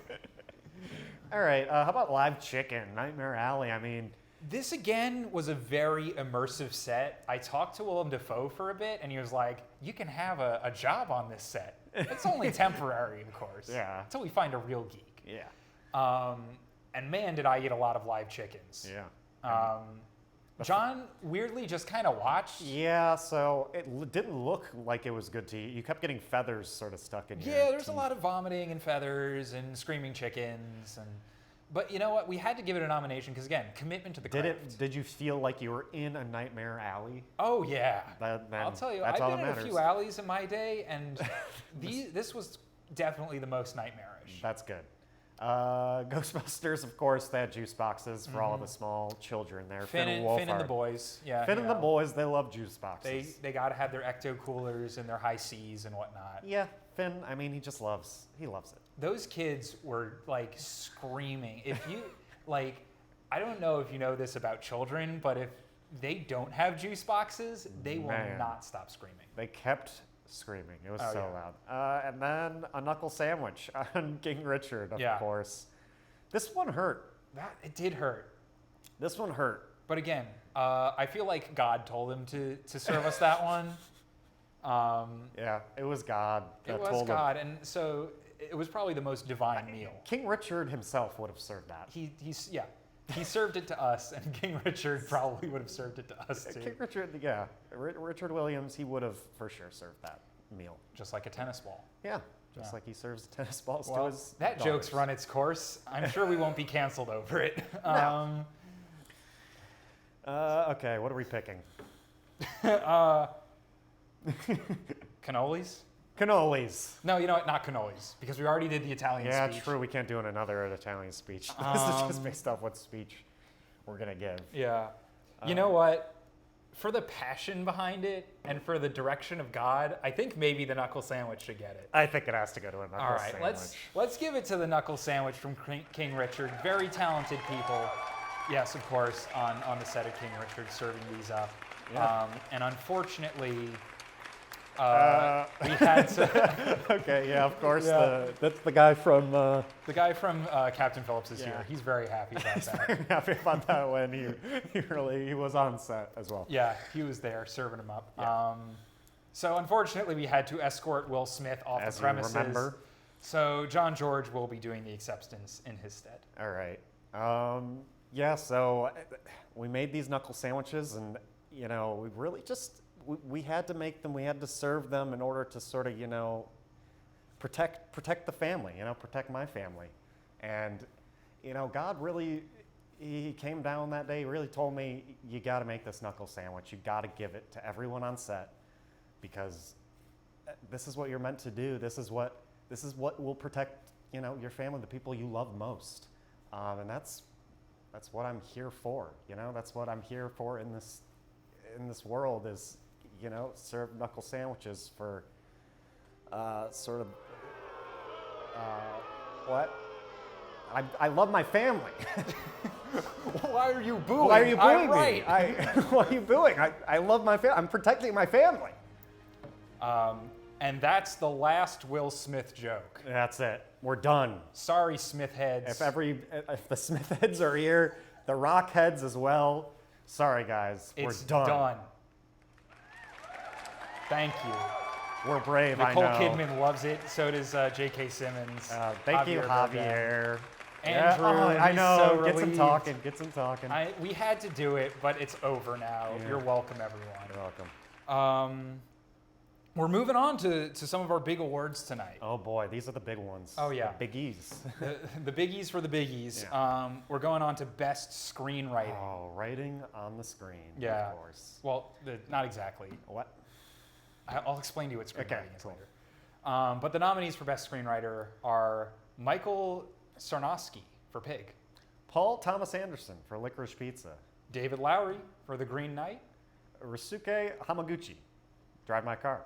All right. How about Live Chicken, Nightmare Alley? I mean, This again was a very immersive set. I talked to Willem Dafoe for a bit, and he was like, "You can have a job on this set. It's only temporary, of course. Yeah. Until we find a real geek." yeah. And man, did I eat a lot of live chickens. Yeah. John weirdly just kind of watched. Yeah, so it didn't look like it was good to eat. You kept getting feathers sort of stuck in your Yeah, there's a teeth. lot of vomiting and feathers and screaming chickens, and But you know what? We had to give it a nomination because, again, commitment to the craft. Did you feel like you were in a nightmare alley? Oh, yeah. I'll tell you, that's I've all been that in a few matters. alleys in my day, and this was definitely the most nightmarish. That's good. Ghostbusters, of course, they had juice boxes for all of the small children there. Finn and the boys. Yeah. Finn and the boys, they love juice boxes. They got to have their ecto coolers and their high C's and whatnot. Yeah, Finn, I mean, he loves it. Those kids were like screaming. If you like, I don't know if you know this about children, but if they don't have juice boxes, they will not stop screaming. They kept screaming. It was loud. And then a knuckle sandwich on King Richard, of course. This one hurt. It did hurt. This one hurt. But again, I feel like God told him to serve us that one. Yeah, it was God. It was God, and so it was probably the most divine meal. King Richard himself would have served that. He served it to us, and King Richard probably would have served it to us too. King Richard, Richard Williams, he would have for sure served that meal. Just like a tennis ball. Yeah, just like he serves tennis balls well, to his that daughters. Joke's run its course. I'm sure we won't be canceled over it. No. Okay, what are we picking? Cannolis? Cannolis. No, you know what? Not cannolis, because we already did the Italian speech. Yeah, true. We can't do another Italian speech. This is just based off what speech we're going to give. Yeah. You know what? For the passion behind it and for the direction of God, I think maybe the knuckle sandwich should get it. I think it has to go to a knuckle sandwich. All right, let's give it to the knuckle sandwich from King Richard. Very talented people. Yes, of course, on the set of King Richard serving these up. Yeah. And unfortunately, we had to. Okay, yeah, of course. Yeah. That's the guy from. The guy from Captain Phillips is here. He's very happy about that. Very happy about that when he was on set as well. Yeah, he was there serving him up. Yeah. So unfortunately, we had to escort Will Smith off the premises. You remember. So John George will be doing the acceptance in his stead. All right. Yeah. So we made these knuckle sandwiches, and we really just. We had to make them. We had to serve them in order to sort of, protect the family. Protect my family. And, God really, he came down that day. He really told me, you got to make this knuckle sandwich. You got to give it to everyone on set, because this is what you're meant to do. This is what will protect, your family, the people you love most. And that's what I'm here for. That's what I'm here for in this world is. Serve knuckle sandwiches for sort of what? I love my family. Why are you booing? Why are you booing me? Right. Why are you booing? I love my family. I'm protecting my family. And that's the last Will Smith joke. That's it. We're done. Sorry, Smith heads. If the Smith heads are here, the Rock heads as well. Sorry, guys. We're done. Thank you. We're brave, Nicole I know. Kidman loves it. So does J.K. Simmons. Thank you, Javier. Andrew, I know. So get some talking. We had to do it, but it's over now. Yeah. You're welcome, everyone. You're welcome. We're moving on to some of our big awards tonight. Oh boy, these are the big ones. Oh yeah, the biggies. the biggies for the biggies. Yeah. We're going on to best screenwriting. Oh, writing on the screen. Yeah. Of course. Well, not exactly. What? I'll explain to you what screenwriting is later. But the nominees for best screenwriter are Michael Sarnowski for Pig, Paul Thomas Anderson for Licorice Pizza, David Lowery for The Green Knight, Ryusuke Hamaguchi, Drive My Car,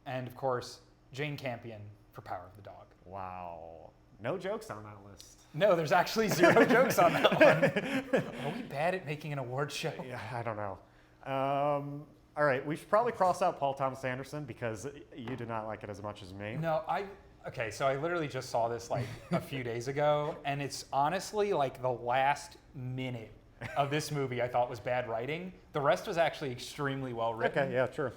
and of course Jane Campion for Power of the Dog. Wow. No jokes on that list. No, there's actually 0 jokes on that one. Are we bad at making an award show? Yeah, I don't know. All right, we should probably cross out Paul Thomas Anderson because you did not like it as much as me. No, okay, so I literally just saw this like a few days ago, and it's honestly like the last minute of this movie I thought was bad writing. The rest was actually extremely well written. Okay, yeah, sure.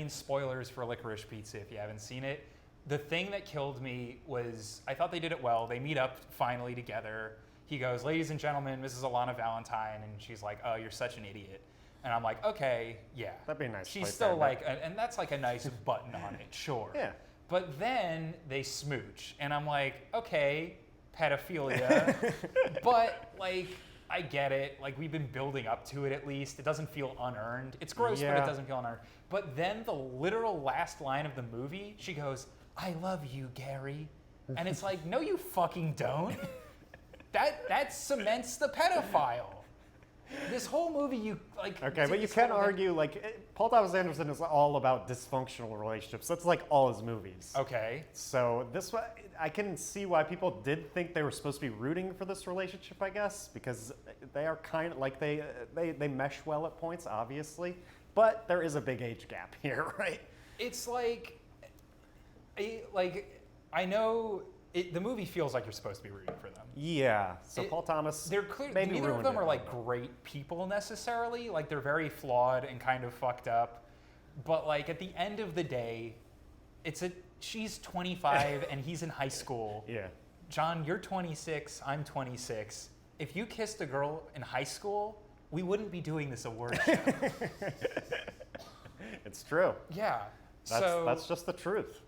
Spoilers for Licorice Pizza if you haven't seen it. The thing that killed me was I thought they did it well. They meet up finally together. He goes, "Ladies and gentlemen, Mrs. Alana Valentine," and she's like, "Oh, you're such an idiot." And I'm like, okay, yeah. That'd be a nice. She's still like, and that's like a nice button on it, sure. Yeah. But then they smooch, and I'm like, okay, pedophilia, but like I get it. Like we've been building up to it at least. It doesn't feel unearned. It's gross, but it doesn't feel unearned. But then the literal last line of the movie, she goes, "I love you, Gary," and it's like, no, you fucking don't. That cements the pedophile. This whole movie, you like. Okay, but you can argue Paul Thomas Anderson is all about dysfunctional relationships. That's like all his movies. Okay. So this one, I can see why people did think they were supposed to be rooting for this relationship, I guess, because they are kind of like they mesh well at points, obviously, but there is a big age gap here, right? It's like I know. The movie feels like you're supposed to be rooting for them. Yeah. So Paul Thomas. They're clear. Maybe Neither of them are like little. great people necessarily. Like they're very flawed and kind of fucked up. But like at the end of the day, she's 25 and he's in high school. Yeah. John, you're 26. I'm 26. If you kissed a girl in high school, we wouldn't be doing this award show. It's true. Yeah. That's just the truth.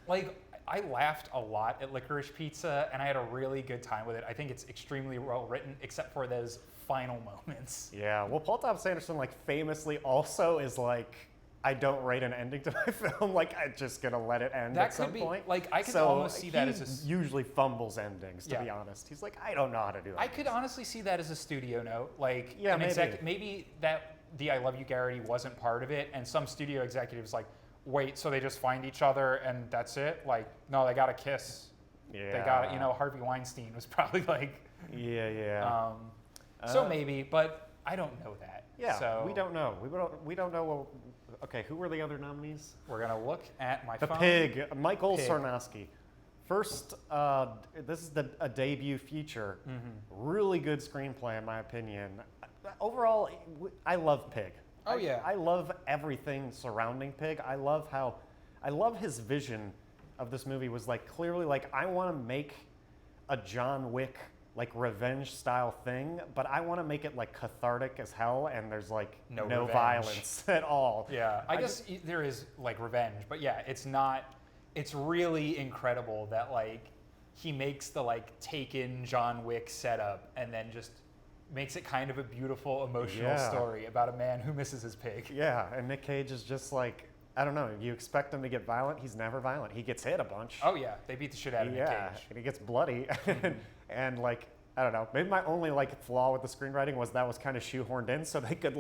Like. I laughed a lot at Licorice Pizza, and I had a really good time with it. I think it's extremely well written, except for those final moments. Yeah, well, Paul Thomas Anderson, famously also is I don't write an ending to my film. I'm just gonna let it end at some point. I could almost see that as usually fumbles endings, to be honest. He's like, I don't know how to do that. I could honestly see that as a studio note. Maybe that the I Love You, Gary wasn't part of it, and some studio executives wait, so they just find each other and that's it? No, they got a kiss. Yeah. They got Harvey Weinstein was probably Yeah. So maybe, but I don't know that. Yeah, so we don't know. We don't know. Okay, who were the other nominees? We're going to look at my The phone. Pig, Michael Sarnowski. First, this is a debut feature. Mm-hmm. Really good screenplay, in my opinion. Overall, I love Pig. Oh, yeah. I love everything surrounding Pig. I love his vision of this movie was clearly I want to make a John Wick revenge style thing, but I want to make it cathartic as hell, and there's no violence at all. Yeah, I guess there is revenge, but yeah, it's not. It's really incredible that he makes the Taken John Wick setup and then just makes it kind of a beautiful emotional story about a man who misses his pig. Yeah, and Nick Cage is just I don't know, you expect him to get violent, he's never violent. He gets hit a bunch. Oh yeah, they beat the shit out of Nick Cage. Yeah, and he gets bloody. and I don't know, maybe my only flaw with the screenwriting was that was kind of shoehorned in so they could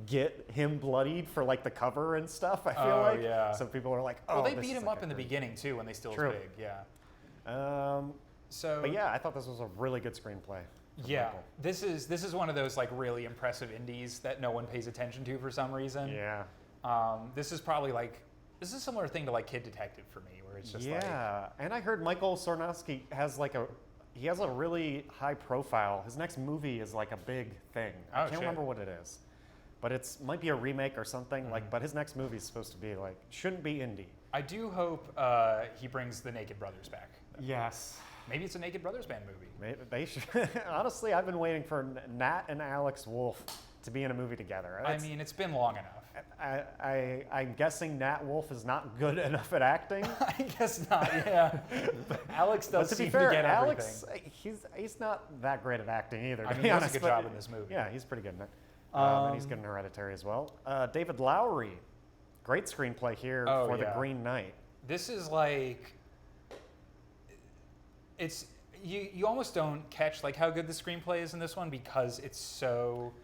get him bloodied for the cover and stuff, I feel yeah. So people are well, they beat him up in the beginning too when they steal his pig, yeah. But yeah, I thought this was a really good screenplay. Yeah, this is one of those really impressive indies that no one pays attention to for some reason. Yeah. This is probably this is a similar thing to Kid Detective for me, where it's just and I heard Michael Sarnowski has he has a really high profile. His next movie is a big thing. I can't remember what it is, but might be a remake or something. But his next movie is supposed to be shouldn't be indie. I do hope he brings the Naked Brothers back. Yes. Maybe it's a Naked Brothers band movie. Maybe they should. Honestly, I've been waiting for Nat and Alex Wolff to be in a movie together. It's been long enough. I'm guessing Nat Wolff is not good enough at acting. I guess not, yeah. Alex does seem to get Alex, everything. he's not that great at acting either, he to be does honest. a good job in this movie. Yeah, he's pretty good in it. And he's good in Hereditary as well. David Lowery, great screenplay here for The Green Knight. This is it's you almost don't catch how good the screenplay is in this one because it's so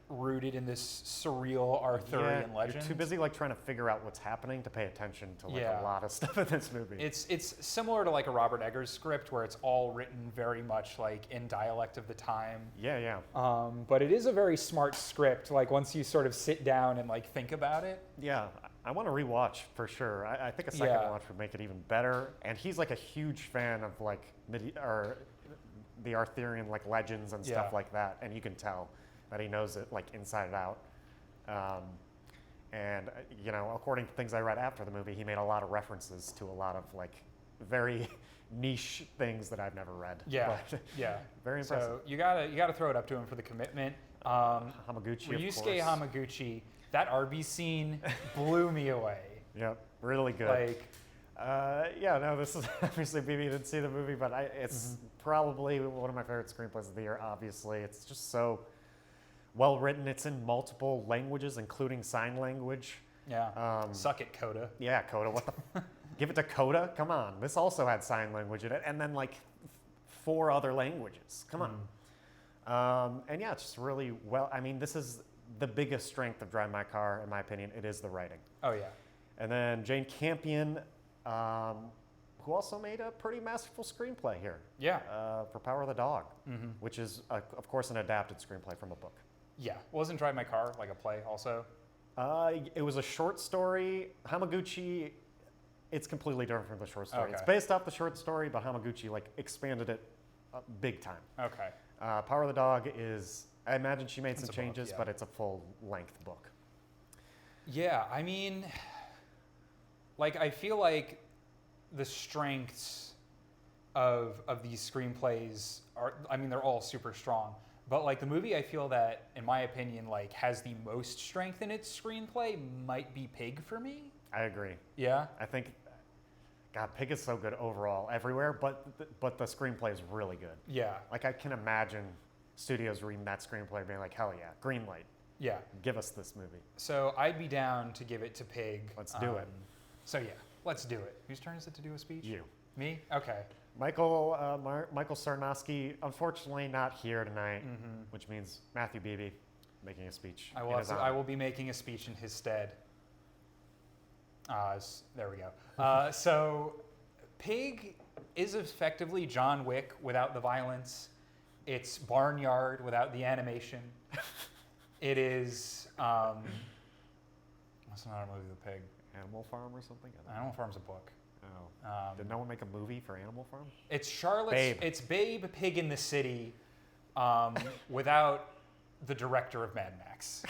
rooted in this surreal Arthurian legend. You're too busy trying to figure out what's happening to pay attention to a lot of stuff in this movie. It's similar to a Robert Eggers script where it's all written very much in dialect of the time. Yeah. But it is a very smart script. Once you sort of sit down and think about it. Yeah, I want to rewatch for sure. I think a second watch would make it even better. And he's a huge fan of the Arthurian legends and stuff like that, and you can tell that he knows it inside and out. And according to things I read after the movie, he made a lot of references to a lot of very niche things that I've never read. Yeah, but very impressive. So you gotta throw it up to him for the commitment. Hamaguchi, Ryusuke of course. Hamaguchi. That Arby's scene blew me away. Yep, really good. This is obviously Beeby didn't see the movie, but it's probably one of my favorite screenplays of the year. Obviously, it's just so well written. It's in multiple languages, including sign language. Yeah. Suck it, Coda. Yeah, Coda. What the? Give it to Coda? Come on. This also had sign language in it, and then like 4 other languages. Come on. And yeah, it's just really well. I mean, this is the biggest strength of Drive My Car, in my opinion. It is the writing. Oh yeah. And then Jane Campion, who also made a pretty masterful screenplay here. Yeah. For Power of the Dog, which is, of course, an adapted screenplay from a book. Yeah. Wasn't Drive My Car like a play also? It was a short story. Hamaguchi, it's completely different from the short story. Okay. It's based off the short story, but Hamaguchi like expanded it big time. Okay. Power of the Dog is, I imagine she made It's some a book, changes, yeah. but it's a full-length book. Yeah, I mean, like, I feel like the strengths of these screenplays are, I mean, they're all super strong. But, like, the movie I feel that, in my opinion, like, has the most strength in its screenplay might be Pig for me. I agree. Yeah? I think, God, Pig is so good overall, everywhere, but the screenplay is really good. Yeah. Like, I can imagine studios reading that screenplay and being like, hell yeah, green light, Yeah. give us this movie. So I'd be down to give it to Pig. Let's do it. So, yeah, let's do it. Whose turn is it to do a speech? You. Me? Okay. Michael Sarnowski, unfortunately not here tonight, which means Matthew Beeby making a speech. I will be making a speech in his stead. There we go. So, Pig is effectively John Wick without the violence. It's Barnyard without the animation. It is. What's another movie with Pig? Animal Farm or something? I don't know. Animal Farm's a book. Oh. Did no one make a movie for Animal Farm? It's Charlotte's. Babe. It's Babe, Pig in the City, without the director of Mad Max.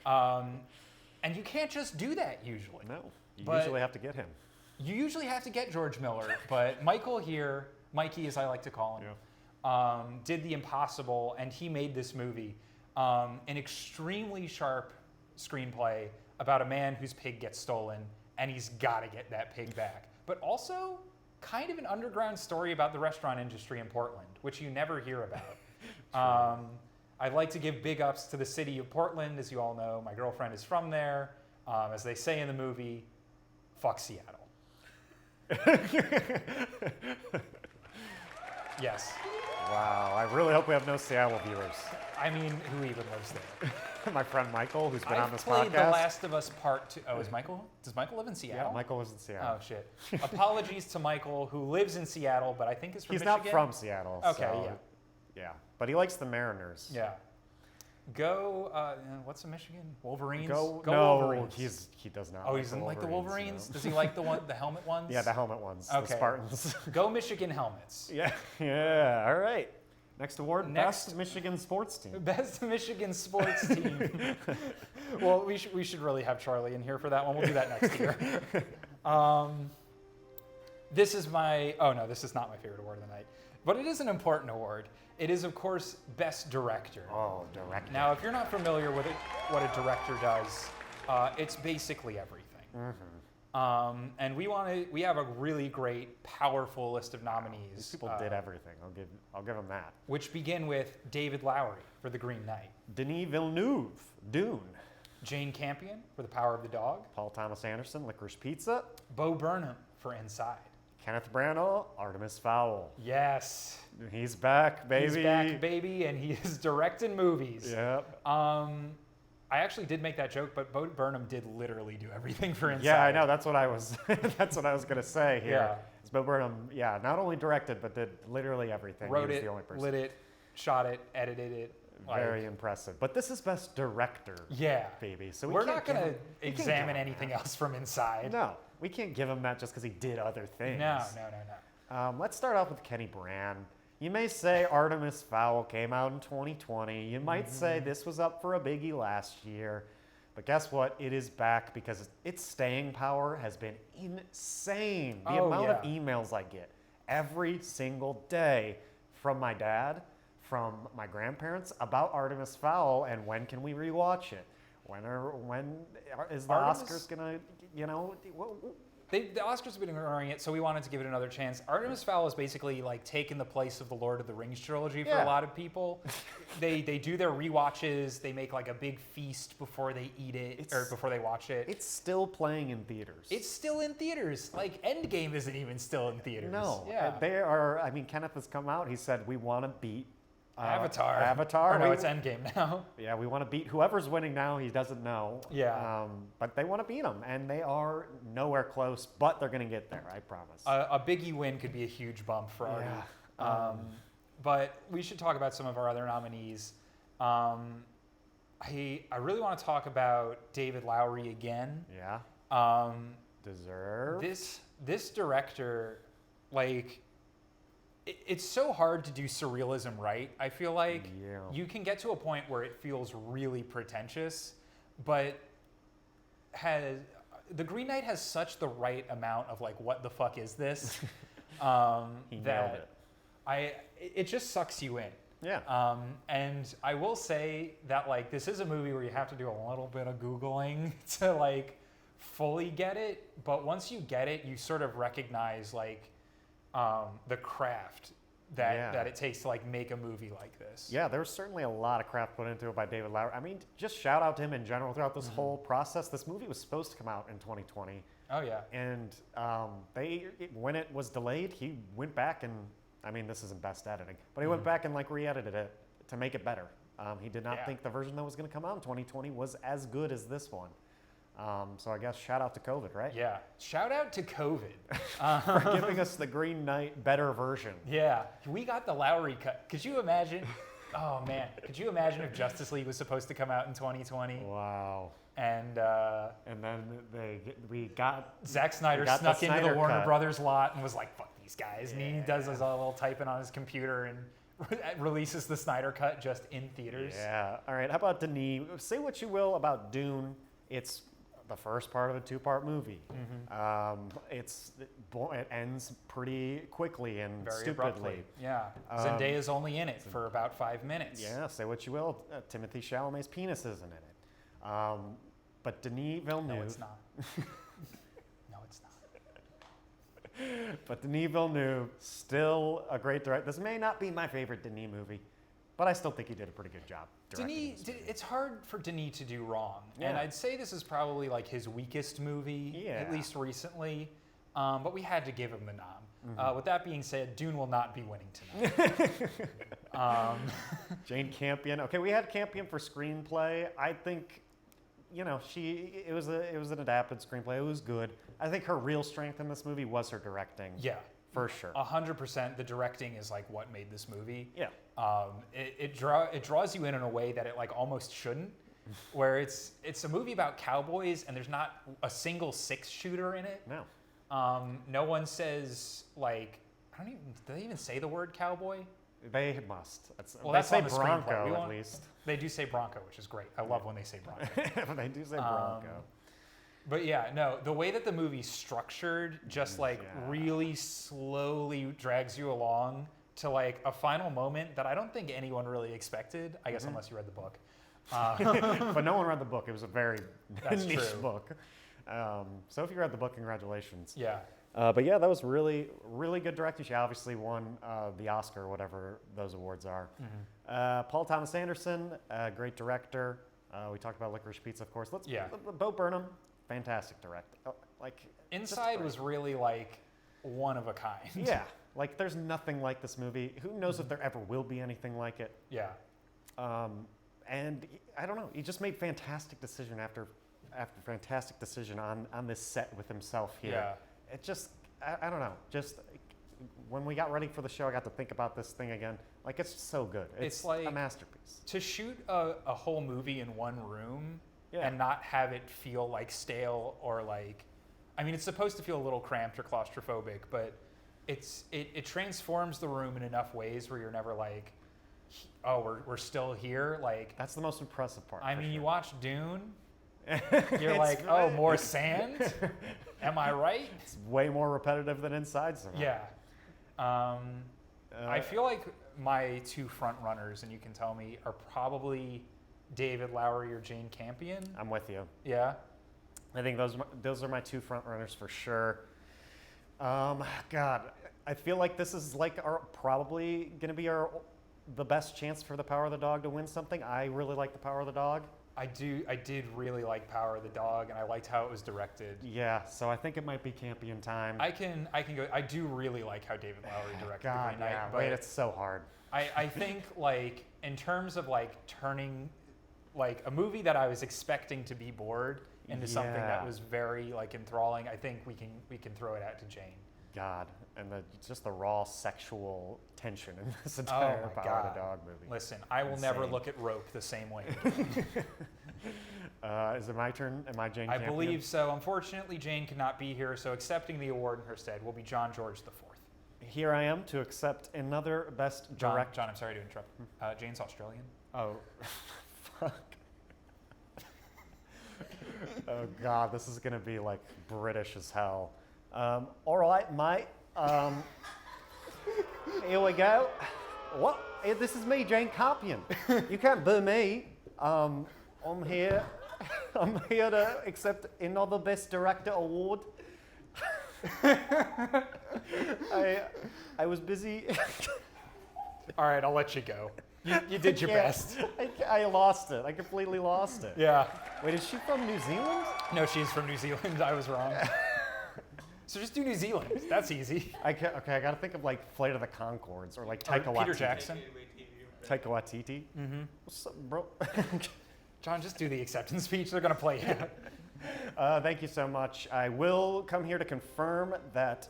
And you can't just do that usually. No. You But- usually have to get him. You usually have to get George Miller, but Michael here, Mikey as I like to call him, did the impossible, and he made this movie. An extremely sharp screenplay about a man whose pig gets stolen, and he's got to get that pig back. But also, kind of an underground story about the restaurant industry in Portland, which you never hear about. I'd like to give big ups to the city of Portland. As you all know, my girlfriend is from there. As they say in the movie, fuck Seattle. Yes. Wow. I really hope we have no Seattle viewers. I mean, who even lives there? My friend Michael, who's been on I've this played podcast. The Last of Us Part 2. Oh, is Michael? Does Michael live in Seattle? Yeah, Michael lives in Seattle. Oh, shit. Apologies to Michael, who lives in Seattle, but I think is from He's Michigan. not from Seattle. Okay, so, yeah. Yeah. But he likes the Mariners. Yeah. Go, what's the Michigan? Wolverines? No, Wolverines. he does not. Oh, he doesn't like the Wolverines? No. Does he like the helmet ones? Yeah, the helmet ones. The Okay. Spartans. Go Michigan helmets. Yeah. All right. Next award, Next- Best Michigan Sports Team. Best Michigan sports team. Well, we should really have Charlie in here for that one. We'll do that next year. This is this is not my favorite award of the night, but it is an important award. It is, of course, Best Director. Oh, director. Now, if you're not familiar with what a director does, it's basically everything. And we have a really great, powerful list of nominees. These people did everything. I'll give them that. Which begin with David Lowery for The Green Knight, Denis Villeneuve, Dune. Jane Campion for The Power of the Dog, Paul Thomas Anderson, Licorice Pizza. Bo Burnham for Inside. Kenneth Branagh, Artemis Fowl. Yes, He's back, baby. he's back, baby, and he is directing movies. Yep. I actually did make that joke, but Bo Burnham did literally do everything for Inside. Yeah, I know. That's what I was. That's what I was gonna say here. Yeah. Is Bo Burnham, not only directed but did literally everything. Wrote he was it, the only person. lit it, shot it, edited it. Very impressive. But this is Best Director, Yeah. baby. So We're can't not give going him- to we can't examine give him anything that. else from Inside. No, we can't give him that just because he did other things. No. Let's start off with Kenny Brand. You may say Artemis Fowl came out in 2020. You might say this was up for a Biggie last year. But guess what? It is back because its staying power has been insane. The amount of emails I get every single day from my dad, from my grandparents about Artemis Fowl and when can we rewatch it? When is the Artemis- Oscars gonna, The Oscars have been ignoring it, so we wanted to give it another chance. Artemis Fowl is basically like taken the place of the Lord of the Rings trilogy for a lot of people. They do their rewatches. They make like a big feast before they eat it or before they watch it. It's still playing in theaters. It's still in theaters. Like Endgame isn't even still in theaters. No. Yeah. They are. I mean, Kenneth has come out. He said we want to beat Avatar. Avatar. Or no, it's Endgame now. Yeah, we want to beat whoever's winning now. He doesn't know. Yeah. But they want to beat them, and they are nowhere close. But they're going to get there. I promise. A Biggie win could be a huge bump for Artie. Yeah. But we should talk about some of our other nominees. I really want to talk about David Lowery again. Yeah. Deserve. This director, like, it's so hard to do surrealism right. I feel like you can get to a point where it feels really pretentious, but the Green Knight has such the right amount of like, what the fuck is this? He nailed it. It just sucks you in. Yeah. And I will say that like this is a movie where you have to do a little bit of Googling to like fully get it, but once you get it, you sort of recognize like the craft that it takes to like make a movie like this. Yeah, there's certainly a lot of craft put into it by David Lowery. I mean, just shout out to him in general throughout this whole process. This movie was supposed to come out in 2020. Oh yeah. And when it was delayed, he went back and, I mean, this isn't best editing, but he went back and like re-edited it to make it better. He did not think the version that was going to come out in 2020 was as good as this one. So I guess shout out to COVID, right? Yeah. Shout out to COVID. For giving us the Green Knight better version. Yeah. We got the Lowry cut. Could you imagine? Oh man. Could you imagine if Justice League was supposed to come out in 2020? Wow. And then we got Zack Snyder snuck into the Warner Brothers lot and was like, "Fuck these guys." And he does his little typing on his computer and releases the Snyder cut just in theaters. Yeah. All right. How about Denis? Say what you will about Dune. It's the first part of a two-part movie. It ends pretty quickly and very stupidly. abruptly. Yeah. Zendaya's only in it for about 5 minutes. Yeah. Say what you will. Timothée Chalamet's penis isn't in it. But Denis Villeneuve. No, it's not. No, it's not. But Denis Villeneuve, still a great director. This may not be my favorite Denis movie, but I still think he did a pretty good job. It's hard for Denis to do wrong. Yeah. And I'd say this is probably like his weakest movie, at least recently. But we had to give him the nom. With that being said, Dune will not be winning tonight. Jane Campion. Okay, we had Campion for screenplay. I think, it was an adapted screenplay. It was good. I think her real strength in this movie was her directing. Yeah. For sure. 100%. The directing is like what made this movie. Yeah. It draws you in a way that it like almost shouldn't, where it's a movie about cowboys and there's not a single 6-shooter in it. No. No one says like, do they even say the word cowboy? They must. They say on the Bronco screenplay, at least. They do say Bronco, which is great. I love when they say Bronco. They do say Bronco. But yeah, no, the way that the movie's structured just like really slowly drags you along to like a final moment that I don't think anyone really expected, I guess unless you read the book. But no one read the book. It was a very niche true. book. So if you read the book, congratulations. Yeah. But yeah, that was really, really good directing. She obviously won the Oscar, whatever those awards are. Paul Thomas Anderson, great director. We talked about Licorice Pizza, of course. Bo Burnham, fantastic director. Inside was really like one of a kind. Yeah, like there's nothing like this movie. Who knows if there ever will be anything like it? Yeah. And I don't know. He just made fantastic decision after fantastic decision on this set with himself here. Yeah. It just, I don't know. Just when we got ready for the show, I got to think about this thing again. Like, it's just so good. It's like a masterpiece. To shoot a whole movie in one room and not have it feel like stale or like, I mean, it's supposed to feel a little cramped or claustrophobic, but it transforms the room in enough ways where you're never like, oh, we're still here. Like, that's the most impressive part. I mean, you watch Dune, you're like, oh, more sand? Am I right? It's way more repetitive than Inside somehow. Yeah. I feel like my two front runners, and you can tell me, are probably David Lowery or Jane Campion. I'm with you. Yeah. I think those are my two front runners for sure. God, I feel like this is like probably going to be the best chance for the Power of the Dog to win something. I really like the Power of the Dog. I did really like Power of the Dog, and I liked how it was directed. Yeah, so I think it might be Campion time. I can go. I do really like how David Lowery directed God, The Green Knight. yeah, But wait, it's so hard. I think like in terms of like turning like a movie that I was expecting to be bored into something that was very like enthralling, I think we can throw it out to Jane. God, and just the raw sexual tension in this entire Power of the Dog movie. Listen, I will never look at Roke the same way. Is it my turn? Am I Jane I Campion? believe so. Unfortunately, Jane could not be here, so accepting the award in her stead will be John George IV. Here I am to accept another Best John, Director. I'm sorry to interrupt. Jane's Australian. Oh, fuck. Oh, God, this is going to be, like, British as hell. All right, mate. Here we go. What? This is me, Jane Campion. You can't boo me. I'm here. I'm here to accept another Best Director award. I was busy. All right, I'll let you go. You did your best. I lost it. I completely lost it. Yeah. Wait, is she from New Zealand? No, she's from New Zealand. I was wrong. So just do New Zealand. That's easy. Okay, I gotta think of like Flight of the Conchords or like Taika Peter Waititi. Jackson. Taika Waititi. Mm-hmm. What's up, bro? John, just do the acceptance speech. They're gonna play it. Thank you so much. I will come here to confirm that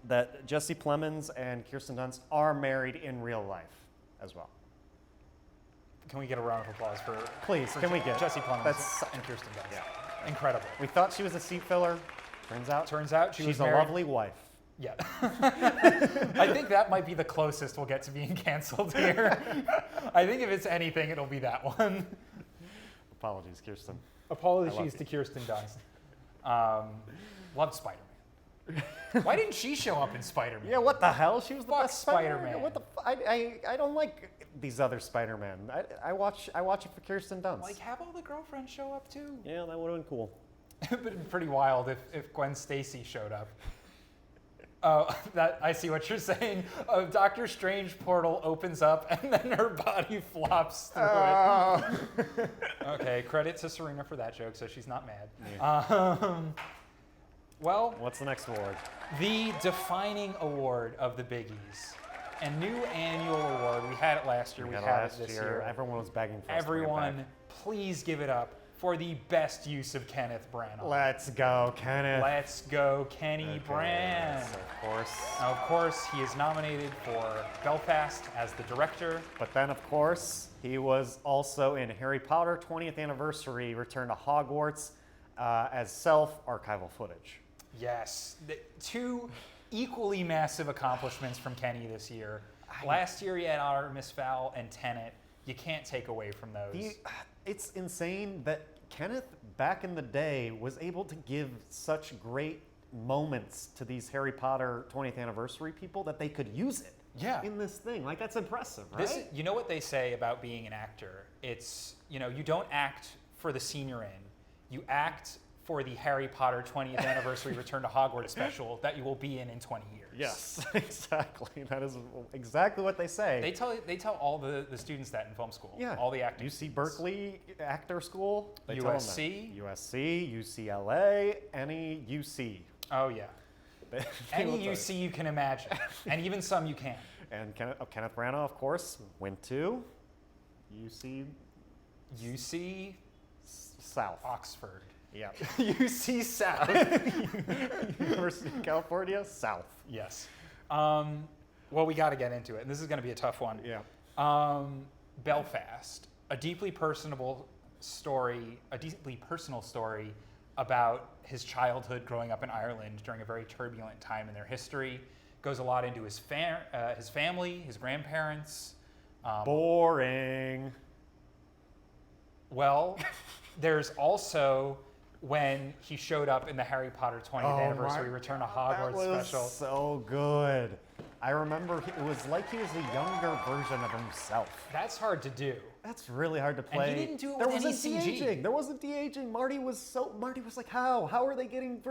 that Jesse Plemons and Kirsten Dunst are married in real life as well. Can we get a round of applause for Please, can we get Jesse Plemons that's and Kirsten Dunst? Yeah. Incredible. We thought she was a seat filler. Turns out she was she's a married. lovely wife. Yeah. I think that might be the closest we'll get to being canceled here. I think if it's anything, it'll be that one. Apologies, Kirsten. Apologies to Kirsten Dunst. Loved Spider-Man. Why didn't she show up in Spider-Man? Yeah, what the hell? She was the Fuck best Spider-Man. What the? I don't like these other Spider-Man. I watch it for Kirsten Dunst. Like, have all the girlfriends show up too. Yeah, that would have been cool. It would have been pretty wild if Gwen Stacy showed up. Oh, that I see what you're saying. A Doctor Strange portal opens up and then her body flops through it. Okay, credit to Serena for that joke, so she's not mad. Yeah. Well, What's the next award? the defining award of the Biggies. A new annual award. We had it last year. We had it this year. Everyone was begging for us to bring it Everyone, back. please give it up for the best use of Kenneth Branagh. Let's go, Kenneth. Let's go, Kenny Brand. Yes, of course. Now, of course, he is nominated for Belfast as the director. But then, of course, he was also in Harry Potter 20th Anniversary Return to Hogwarts as self-archival footage. Yes, two equally massive accomplishments from Kenny this year. Last year, he had Artemis Fowl and Tenet. You can't take away from those. It's insane that Kenneth, back in the day, was able to give such great moments to these Harry Potter 20th Anniversary people that they could use it in this thing. Like, that's impressive, right? You know what they say about being an actor? It's, you don't act for the scene you're in. You act for the Harry Potter 20th Anniversary Return to Hogwarts special that you will be in 20 years. Yes, exactly. That is exactly what they say. They tell all the students that in film school. Yeah. All the actors. UC Berkeley Actor School. They tell them that. USC. USC, UCLA, any UC. Oh, yeah. Any UC you can imagine. And even some you can't. And Kenneth Branagh, of course, went to UC South. Oxford. Yeah. UC South. University of California, South. Yes. Well, we got to get into it, and this is going to be a tough one. Yeah. Belfast, a deeply personal story about his childhood growing up in Ireland during a very turbulent time in their history. Goes a lot into his family, his grandparents. Boring. Well, there's also when he showed up in the Harry Potter 20th Anniversary Return to Hogwarts that was special. So good. I remember it was like he was a younger version of himself. That's hard to do. That's really hard to play. And he didn't do it there with any wasn't CG. de-aging. There wasn't de-aging. Marty was like, how? How are they getting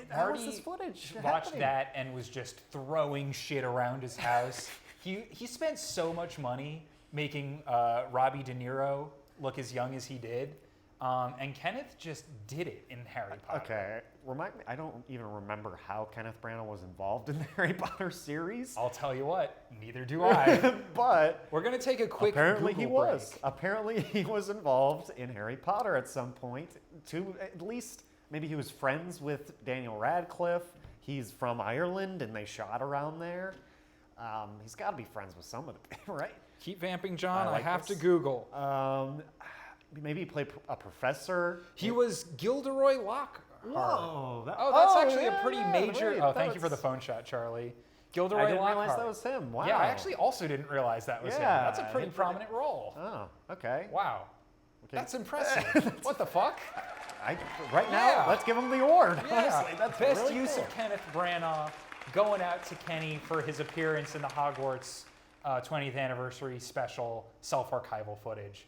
how is this footage watched happening? that and was just throwing shit around his house. He spent so much money making Robbie De Niro look as young as he did. And Kenneth just did it in Harry Potter. Okay, remind me. I don't even remember how Kenneth Branagh was involved in the Harry Potter series. I'll tell you what, neither do I. But we're gonna take a quick apparently Google he was. break. Apparently he was involved in Harry Potter at some point. To at least maybe he was friends with Daniel Radcliffe. He's from Ireland, and they shot around there. He's got to be friends with somebody, right? Keep vamping, John. I like have this. to Google. Maybe he played a professor. He was Gilderoy Lockhart. Whoa! That's actually a pretty yeah, major. right, Oh, thank you for the that's- phone shot, Charlie. Gilderoy I didn't Lockhart. realize that was him. Wow. Yeah, I actually also didn't realize that was him. Yeah, That's a pretty I- prominent role. Oh, okay. Wow. Okay. That's impressive. What the fuck? Right now, Yeah. let's give him the award. Yeah. Honestly, that's Best really use cool. of Kenneth Branagh going out to Kenny for his appearance in the Hogwarts 20th anniversary special self-archival footage.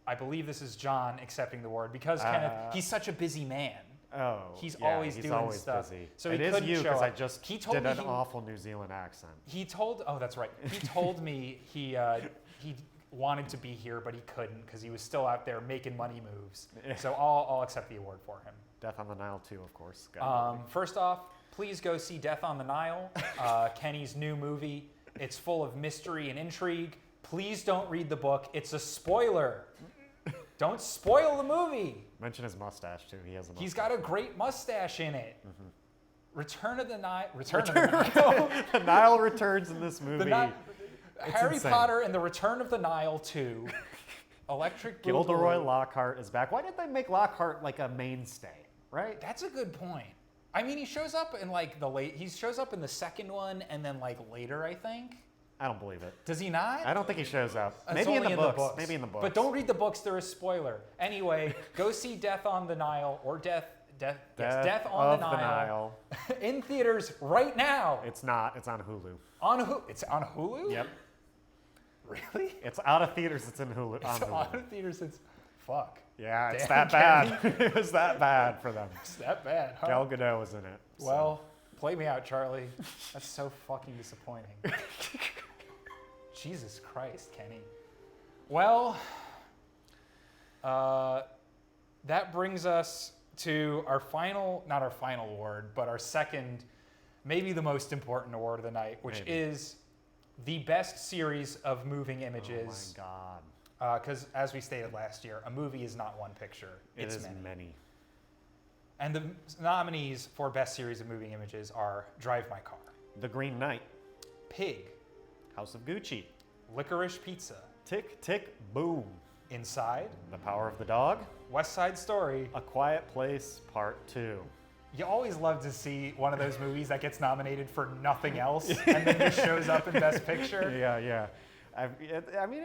I believe this is John accepting the award because Kenneth, he's such a busy man. Oh, He's yeah, always he's doing always stuff. busy. So it he is couldn't you show because I up. just He told did me an he- awful New Zealand accent. He told, oh, that's right. He told me he wanted to be here, but he couldn't because he was still out there making money moves. So I'll accept the award for him. Death on the Nile too, of course. Gotta be. First off, please go see Death on the Nile, Kenny's new movie. It's full of mystery and intrigue. Please don't read the book. It's a spoiler. Don't spoil the movie. Mention his mustache too. He has a mustache. He's got a great mustache in it. Return of the Nile. Return of the Nile. The Nile returns in this movie. Harry insane. Potter and the Return of the Nile 2. Electric Gilderoy Boogaloo. Lockhart is back. Why did they make Lockhart like a mainstay? Right? That's a good point. I mean, he shows up in like he shows up in the second one and then like later, I think. I don't believe it. Does he not? I don't think he shows up. It's Maybe in only the books. Maybe in the books. But don't read the books. They're a spoiler. Anyway, go see Death on the Nile or Death on the Nile in theaters right now. It's not. It's on Hulu. It's on Hulu. Yep. Really? It's out of theaters. It's in Hulu. It's on Hulu. on theaters. It's fuck. Yeah, it's Damn, that bad. It was that bad for them. It's that bad, huh? Gal Gadot was in it. so. Well, play me out, Charlie. That's so fucking disappointing. Jesus Christ, Kenny. Well, that brings us to our final, not our final award, but our second, maybe the most important award of the night, which Maybe. is the best series of moving images. Oh my God. Because as we stated last year, a movie is not one picture. It's It is many. many. And the nominees for best series of moving images are Drive My Car, The Green Knight. Pig, House of Gucci. Licorice Pizza, Tick, tick, boom. Inside, The Power of the Dog. West Side Story. A Quiet Place Part 2. You always love to see one of those movies that gets nominated for nothing else and then just shows up in Best Picture. Yeah, yeah. I mean,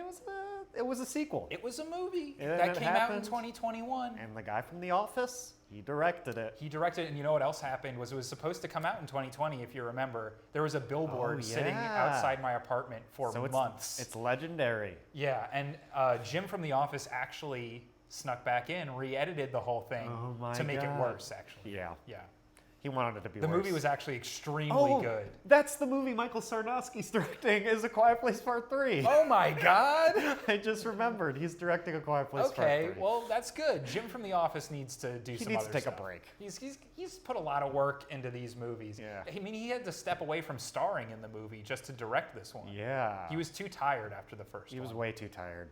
it was a sequel. It was a movie And that it came out in happened. 2021. And the guy from The Office, he directed it. He directed it, and you know what else happened was it was supposed to come out in 2020, if you remember. There was a billboard sitting yeah. outside my apartment for So months. it's legendary. Yeah, and Jim from The Office actually snuck back in, re-edited the whole thing Oh my to make it God. worse, actually. Yeah. Yeah. He wanted it to be The worse. movie was actually extremely good. That's the movie Michael Sarnowski's directing, is A Quiet Place Part 3. Oh my God! I just remembered. He's directing A Quiet Place Part 3. Okay, well, that's good. Jim from The Office needs to do He some needs other to take a stuff. break. He's put a lot of work into these movies. Yeah. I mean, he had to step away from starring in the movie just to direct this one. Yeah. He was too tired after the first He one. was way too tired.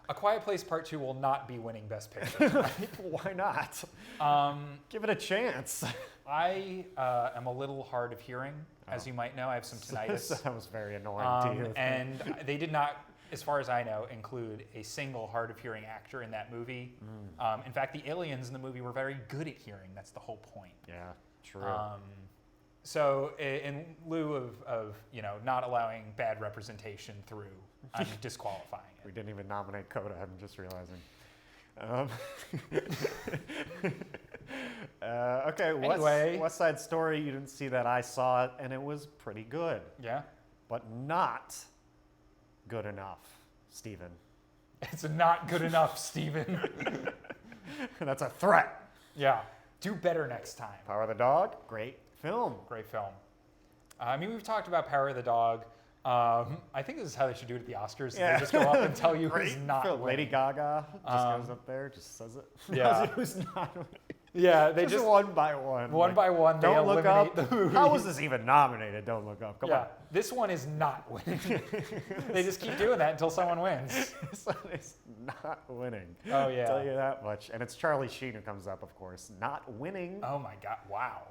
A Quiet Place Part 2 will not be winning Best Picture. Why not? Give it a chance. I am a little hard of hearing, as you might know. I have some tinnitus. That was very annoying to you. And they did not, as far as I know, include a single hard of hearing actor in that movie. In fact, the aliens in the movie were very good at hearing. That's the whole point. Yeah, true. So in lieu of not allowing bad representation through, I'm disqualifying We it. didn't even nominate Coda, I'm just realizing. Okay, Anyway. West Side Story, you didn't see that. I saw it, and it was pretty good. Yeah. But not good enough, Steven. It's not good enough, Steven. That's a threat. Yeah. Do better next time. Power of the Dog, great film. Great film. I mean, we've talked about Power of the Dog. I think this is how they should do it at the Oscars. Yeah. They just go up and tell you who's Great not film. winning. Lady Gaga just goes up there, just says it. Yeah. Tells you who's not winning. Yeah, they just one by one. one by one, they Don't look eliminate up. the movie. How was this even nominated? Don't look up. Come Yeah, this one is not winning. They just keep doing that until someone wins. on. This one is not winning. Oh, yeah. I'll tell you that much. And it's Charlie Sheen who comes up, of course. Not winning. Oh my God! Wow,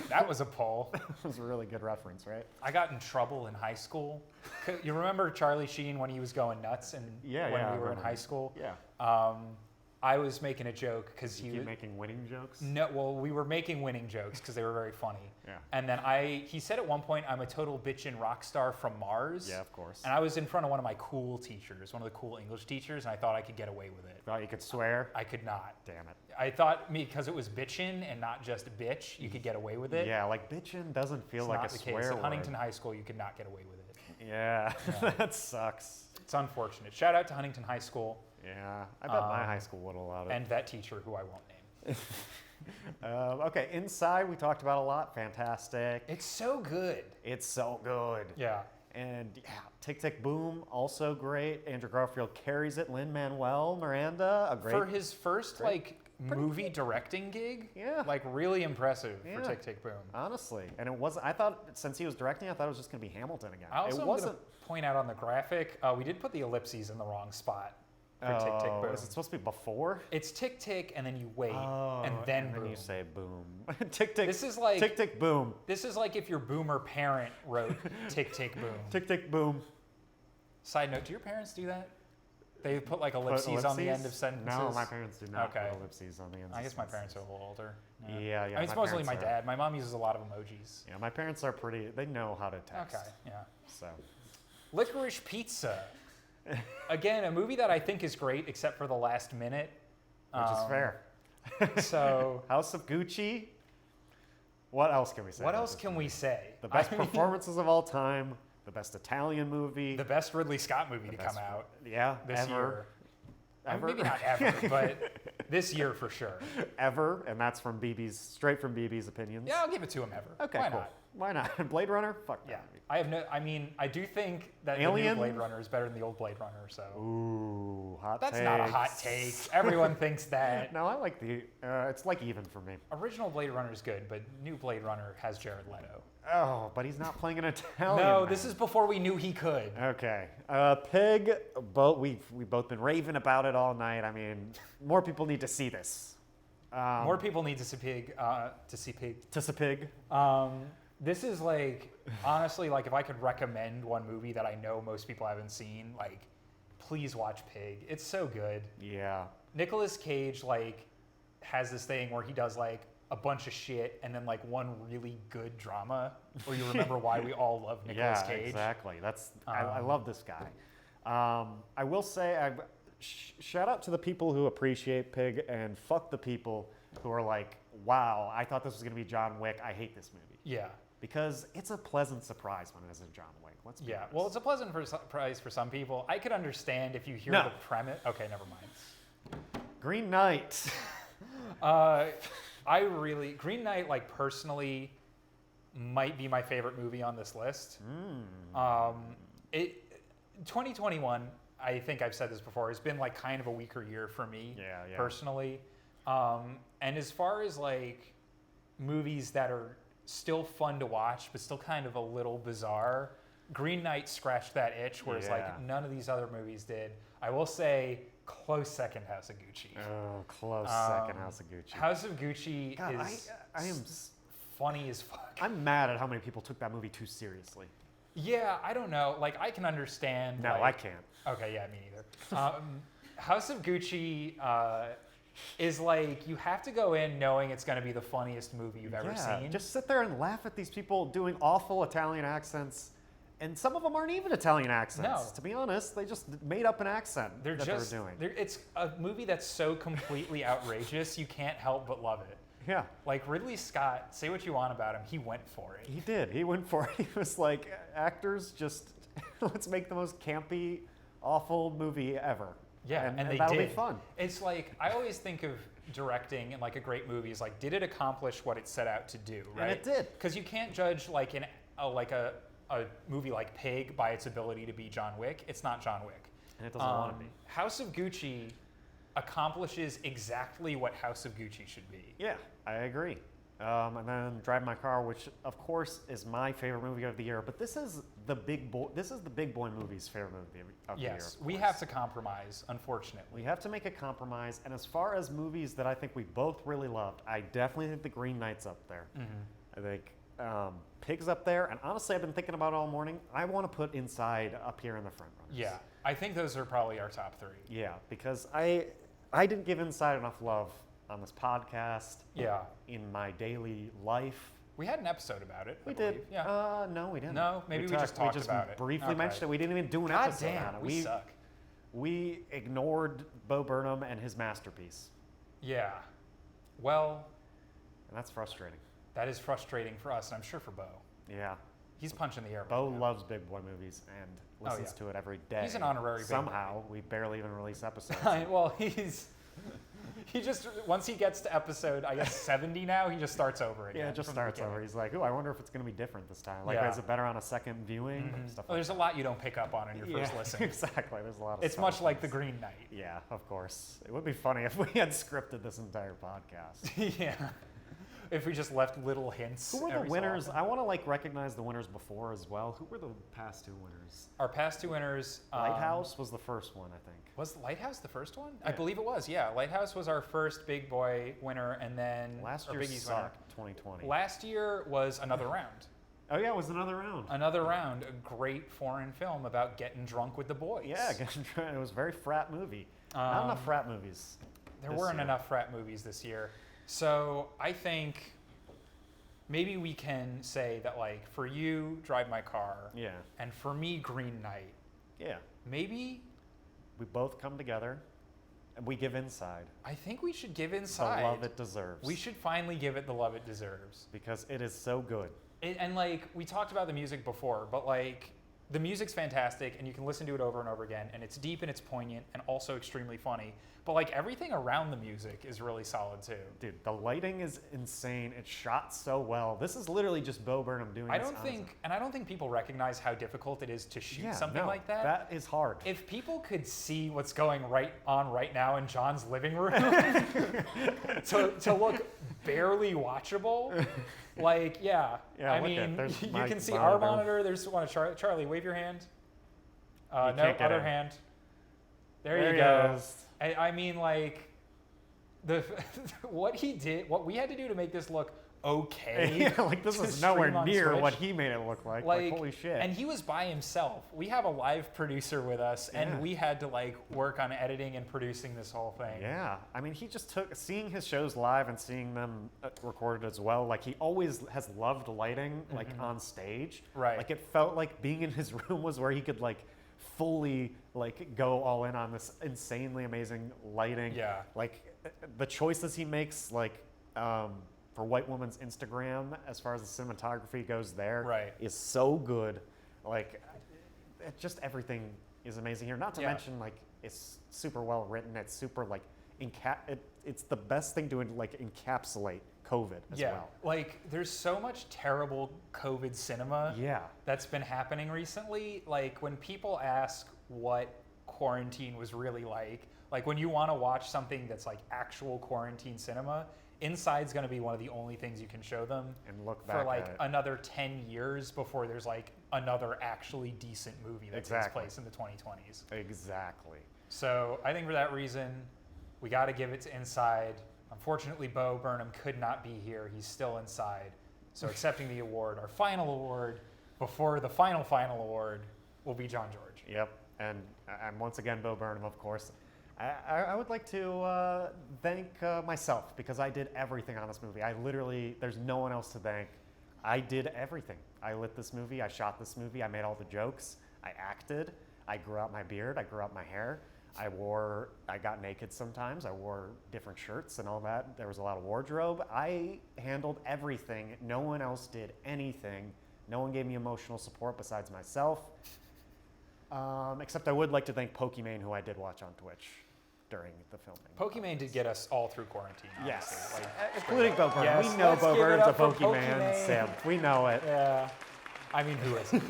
that was a poll. That was a really good reference, right? I got in trouble in high school. You remember Charlie Sheen when he was going nuts and Yeah, when yeah, I we were in remember. high school? Yeah. I was making a joke because he Keep making winning jokes. No, well, we were making winning jokes because they were very funny. Yeah. And then he said at one point, I'm a total bitchin' rock star from Mars. Yeah, of course. And I was in front of one of my cool teachers, one of the cool English teachers, and I thought I could get away with it. Thought you could swear? I could not. Damn it. I thought because it was bitchin' and not just bitch, you could get away with it. Yeah, like bitchin' doesn't feel It's like not a the swear case. At word. Huntington High School, you could not get away with it. Yeah, that sucks. It's unfortunate. Shout out to Huntington High School Yeah, I bet my high school would allow it. and that teacher who I won't name. Okay, Inside we talked about a lot. Fantastic. It's so good. It's so good. Yeah. And yeah, Tick Tick Boom, also great. Andrew Garfield carries it. Lin-Manuel Miranda, a great. For his first movie directing gig, Yeah. like really impressive for Yeah. Tick Tick Boom. Honestly, and it wasn't. I thought since he was directing, I thought it was just going to be Hamilton again. I also it am wasn't. going to point out on the graphic, we did put the ellipses in the wrong spot for Tick Tick Boom. Is it supposed to be before? It's Tick Tick and then you wait and then boom. you say boom. Tick Tick. This is like- Tick Tick Boom. This is like if your boomer parent wrote Tick Tick Boom. Tick Tick Boom. Side note, do your parents do that? They put like ellipses on the end of sentences? No, my parents do not Okay. put ellipses on the ends. I of guess my sentences. parents are a little older. Yeah, I mean, it's my mostly my parents are- dad. My mom uses a lot of emojis. Yeah, my parents are pretty. They know how to text. Okay, yeah. So. Licorice Pizza. Again, a movie that I think is great except for the last minute. Which is fair. So, House of Gucci. What else can we say? what about else this can movie? we say? The best I mean, performances of all time. The best Italian movie. the best Ridley Scott movie to come best- out Yeah, this ever. year. I mean, Ever. maybe not ever, but this year for sure. Ever, and that's from straight from BB's opinions. Yeah, I'll give it to him ever. Okay, Why cool. not? Why not? Blade Runner? Fuck that Yeah. movie. I have no. I mean, I do think that the Alien? new Blade Runner is better than the old Blade Runner. So Ooh, hot that's not a hot takes. take. Everyone thinks that. No, I like the. It's like even for me. Original Blade Runner is good, but new Blade Runner has Jared Leto. Oh, but he's not playing an Italian. No, man. this is before we knew he could. Okay. Pig. We've both been raving about it all night. I mean, more people need to see this. More people need to see Pig. To see Pig. To see Pig. This is like, honestly, like if I could recommend one movie that I know most people haven't seen, like, please watch Pig. It's so good. Yeah. Nicolas Cage like has this thing where he does like a bunch of shit and then like one really good drama where you remember why we all love Nicolas Yeah, Cage. exactly. That's I love this guy. I will say, shout out to the people who appreciate Pig and fuck the people who are like, wow, I thought this was gonna be John Wick. I hate this movie. Yeah. Because it's a pleasant surprise when it isn't John Wick. Let's be Yeah. honest. Well, it's a pleasant surprise for some people. I could understand if you hear No. the premise. Okay, never mind. Green Knight. Green Knight, like personally, might be my favorite movie on this list. 2021, I think I've said this before, has been like kind of a weaker year for me Yeah. personally. And as far as like movies that are still fun to watch, but still kind of a little bizarre, Green Knight scratched that itch, whereas Yeah. like none of these other movies did. I will say, close second, House of Gucci. Oh, close second, House of Gucci. House of Gucci God, is I am. funny as fuck. I'm mad at how many people took that movie too seriously. Yeah, I don't know. Like, I can understand. No, like, I can't. Okay, yeah, me neither. House of Gucci is like, you have to go in knowing it's going to be the funniest movie you've ever seen. Just sit there and laugh at these people doing awful Italian accents. And some of them aren't even Italian accents. No. To be honest, they just made up an accent They're that just they were doing. It's a movie that's so completely outrageous, you can't help but love it. Yeah. Like Ridley Scott, say what you want about him, he went for it. He did. He went for it. He was like, actors, just let's make the most campy, awful movie ever. Yeah, and they that'll did. be fun. It's like, I always think of directing and like a great movie is like, did it accomplish what it set out to do, right? And it did. Because you can't judge like a movie like Pig by its ability to be John Wick. It's not John Wick. And it doesn't want to be. House of Gucci accomplishes exactly what House of Gucci should be. Yeah, I agree. And then Drive My Car, which of course is my favorite movie of the year. But this is the big boy movie's favorite movie of the year. Yes, of we course. have to compromise, unfortunately. We have to make a compromise. And as far as movies that I think we both really loved, I definitely think The Green Knight's up there. I think Pig's up there. And honestly, I've been thinking about it all morning. I want to put Inside up here in the front runners. Yeah, I think those are probably our top three. Yeah, because I didn't give Inside enough love on this podcast. Yeah. In my daily life. We had an episode about it. We I did. believe. Yeah. No, we didn't. No, maybe we just talked about it. Briefly Okay. mentioned it. We didn't even do an God episode damn, on it. we suck. We ignored Bo Burnham and his masterpiece, Yeah. Well, and that's frustrating. that is frustrating for us, and I'm sure for Bo. Yeah. He's punching the air. Bo right now. loves big boy movies and listens yeah. to it every day. He's an honorary big boy. Somehow, we barely even release episodes. Well, he just, once he gets to episode, I guess 70 now, he just starts over again. Yeah, it just from the starts over. beginning. He's like, "Ooh, I wonder if it's going to be different this time. Like, Yeah. is it better on a second viewing?" Stuff Well, like there's a lot you don't pick up on in your first Yeah, listen. exactly. There's a lot of It's stuff much like that's- The Green Knight. Yeah, of course. It would be funny if we had scripted this entire podcast. Yeah. If we just left little hints. Who were the every so winners? often. I want to like recognize the winners before as well. Who were the past two winners? Our past two winners. Lighthouse was the first one, I think. Was Lighthouse the first one? I Yeah. believe it was. Yeah, Lighthouse was our first Big Boy winner, and then Last or year Biggie's winner. sucked, 2020. Last year was Another Round. Oh yeah, it was another round. Another Round, a great foreign film about getting drunk with the boys. Yeah, it was a very frat movie. Not enough frat movies. There this weren't year. enough frat movies this year. So I think maybe we can say that, like, for you, Drive My Car, Yeah, and for me, Green Knight, yeah. maybe We both come together, and we give Inside I think we should give the Inside. love it deserves. We should finally give it the love it deserves. because it is so good. And like, we talked about the music before, but like, the music's fantastic and you can listen to it over and over again, and it's deep and it's poignant and also extremely funny. But like, everything around the music is really solid too. Dude, the lighting is insane. It's shot so well. This is literally just Bo Burnham doing I this don't on his think, and I don't think people recognize how difficult it is to shoot Yeah, something no, like that. That is hard. If people could see what's going on right now in John's living room to look barely watchable, like, yeah. Yeah, I look at- mean, there's you my can see monitor. our monitor. There's one of Charlie, wave your hand. No, can't get other in. hand. There There you he go. is. I mean, like, what he did, what we had to do to make this look okay. Yeah, like this to is nowhere stream on near Twitch. what he made it look like. Like holy shit. And he was by himself. We have a live producer with us, Yeah. and we had to like work on editing and producing this whole thing. Yeah, I mean, he just took seeing his shows live and seeing them recorded as well. Like he always has loved lighting, like on stage. Right. Like it felt like being in his room was where he could like fully like go all in on this insanely amazing lighting. Yeah. Like the choices he makes, like for White Woman's Instagram, as far as the cinematography goes, there Right. is so good. Like just everything is amazing here. Not to Yeah. mention like it's super well written. It's super like it's the best thing to like encapsulate COVID as Yeah, well. like there's so much terrible COVID cinema Yeah. that's been happening recently. Like when people ask what quarantine was really like when you want to watch something that's like actual quarantine cinema, Inside's going to be one of the only things you can show them And look for back like at it. another 10 years before there's like another actually decent movie that Exactly. takes place in the 2020s. Exactly. So I think for that reason, we got to give it to Inside. Unfortunately, Bo Burnham could not be here. He's still inside. So accepting the award, our final award, before the final award, will be John George. Yep. And once again, Bo Burnham, of course. I would like to thank myself because I did everything on this movie. There's no one else to thank. I did everything. I lit this movie. I shot this movie. I made all the jokes. I acted. I grew out my beard. I grew out my hair. I got naked sometimes. I wore different shirts and all that. There was a lot of wardrobe. I handled everything. No one else did anything. No one gave me emotional support besides myself. Except I would like to thank Pokimane, who I did watch on Twitch during the filming. Pokimane did get us all through quarantine. Honestly. Yes, Like, including Bo Burnham. Yes, We know let's Bo give it Burnham's a up for Pokimane Pokimane. simp. We know it. yeah. I mean, who isn't?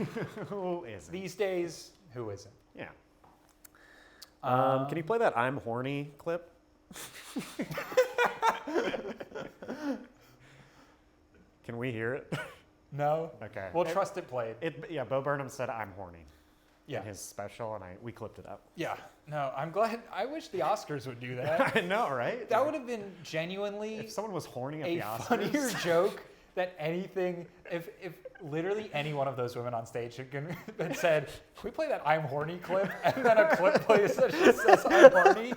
Who isn't? These days, who isn't? Yeah. Can you play that "I'm horny" clip? Can we hear it? No. Okay. We'll trust it played. Yeah, Bo Burnham said "I'm horny" Yeah. in his special, and we clipped it up. Yeah. No, I'm glad. I wish the Oscars would do that. I know, right? That would have been genuinely If someone was horny at a the Oscars. funnier joke that anything. If literally any one of those women on stage had said, "Can we play that I'm horny clip?" and then a clip plays that just says I'm horny.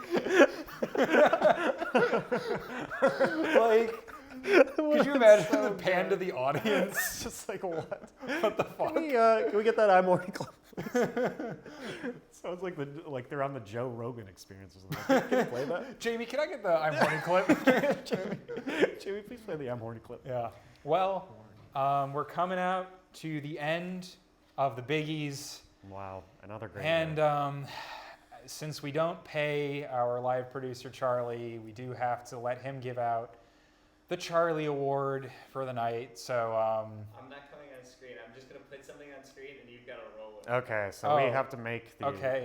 Like, could you imagine the pan to the audience? It's just like, what? What the fuck? Can we get that "I'm horny" clip? Sounds like they're on the Joe Rogan Experience or something. Can you play that? Jamie, can I get the I'm horny clip? Jamie, please play the "I'm horny" clip. Yeah. Well, we're coming out to the end of the Biggies. Wow, another great And one. since we don't pay our live producer, Charlie, we do have to let him give out the Charlie Award for the night. So, I'm not coming on screen. I'm just gonna put something on screen, and you've got to roll with it. Okay, so we Oh, have to make the. okay.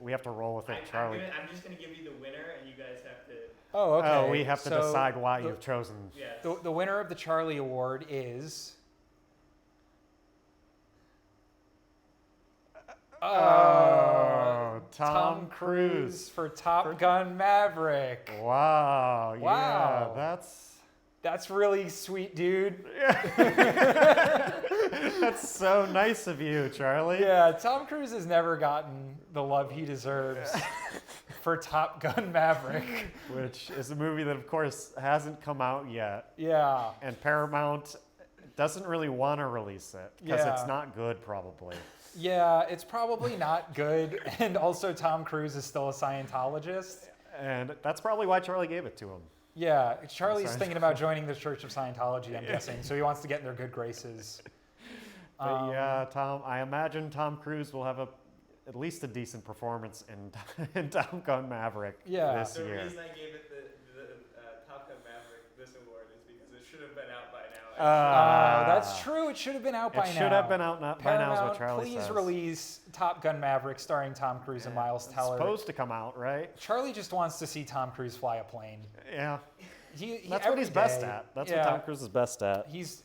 We have to roll with it, Charlie. I'm just gonna give you the winner, and you guys have to. oh, okay. Oh, we have to So decide why the, you've chosen. Yes. The winner of the Charlie Award is. Tom Cruise. for Top Gun Maverick. Wow. Wow. Yeah, That's really sweet, dude. that's so nice of you, Charlie. Yeah, Tom Cruise has never gotten the love he deserves for Top Gun Maverick. Which is a movie that, of course, hasn't come out yet, Yeah. and Paramount doesn't really want to release it because Yeah. it's not good, probably. Yeah, it's probably not good. And also, Tom Cruise is still a Scientologist. And that's probably why Charlie gave it to him. Yeah, Charlie's thinking about joining the Church of Scientology, I'm guessing. So he wants to get in their good graces. But yeah, I imagine Tom Cruise will have at least a decent performance in Top Gun Maverick Yeah. this The year. reason I gave it the Top Gun Maverick this award is because it should have been out by now. That's true. It should have been out by now. It should have been out by now, is what Paramount, Charlie please says. release Top Gun Maverick starring Tom Cruise and Miles It's Teller. supposed to come out, right? Charlie just wants to see Tom Cruise fly a plane. Yeah. That's what every he's best day- at. That's yeah, what Tom Cruise is best at. He's.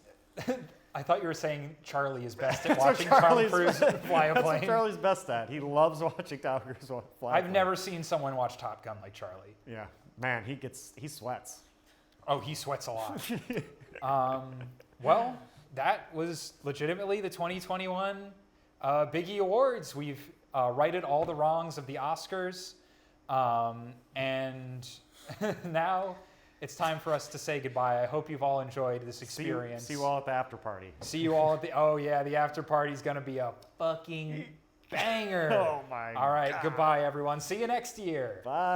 I thought you were saying Charlie is best at That's what watching Tom Charlie's- Cruise fly a That's plane. what Charlie's best at. He loves watching Tom Cruise fly a I've plane. never seen someone watch Top Gun like Charlie. Yeah. Man, he sweats. Oh, he sweats a lot. Well, that was legitimately the 2021 Biggie Awards. We've righted all the wrongs of the Oscars. And now it's time for us to say goodbye. I hope you've all enjoyed this experience. See you all at the after party. See you all at the, oh yeah, the after party's gonna be a fucking banger. Oh my All right, God. goodbye everyone. See you next year. Bye.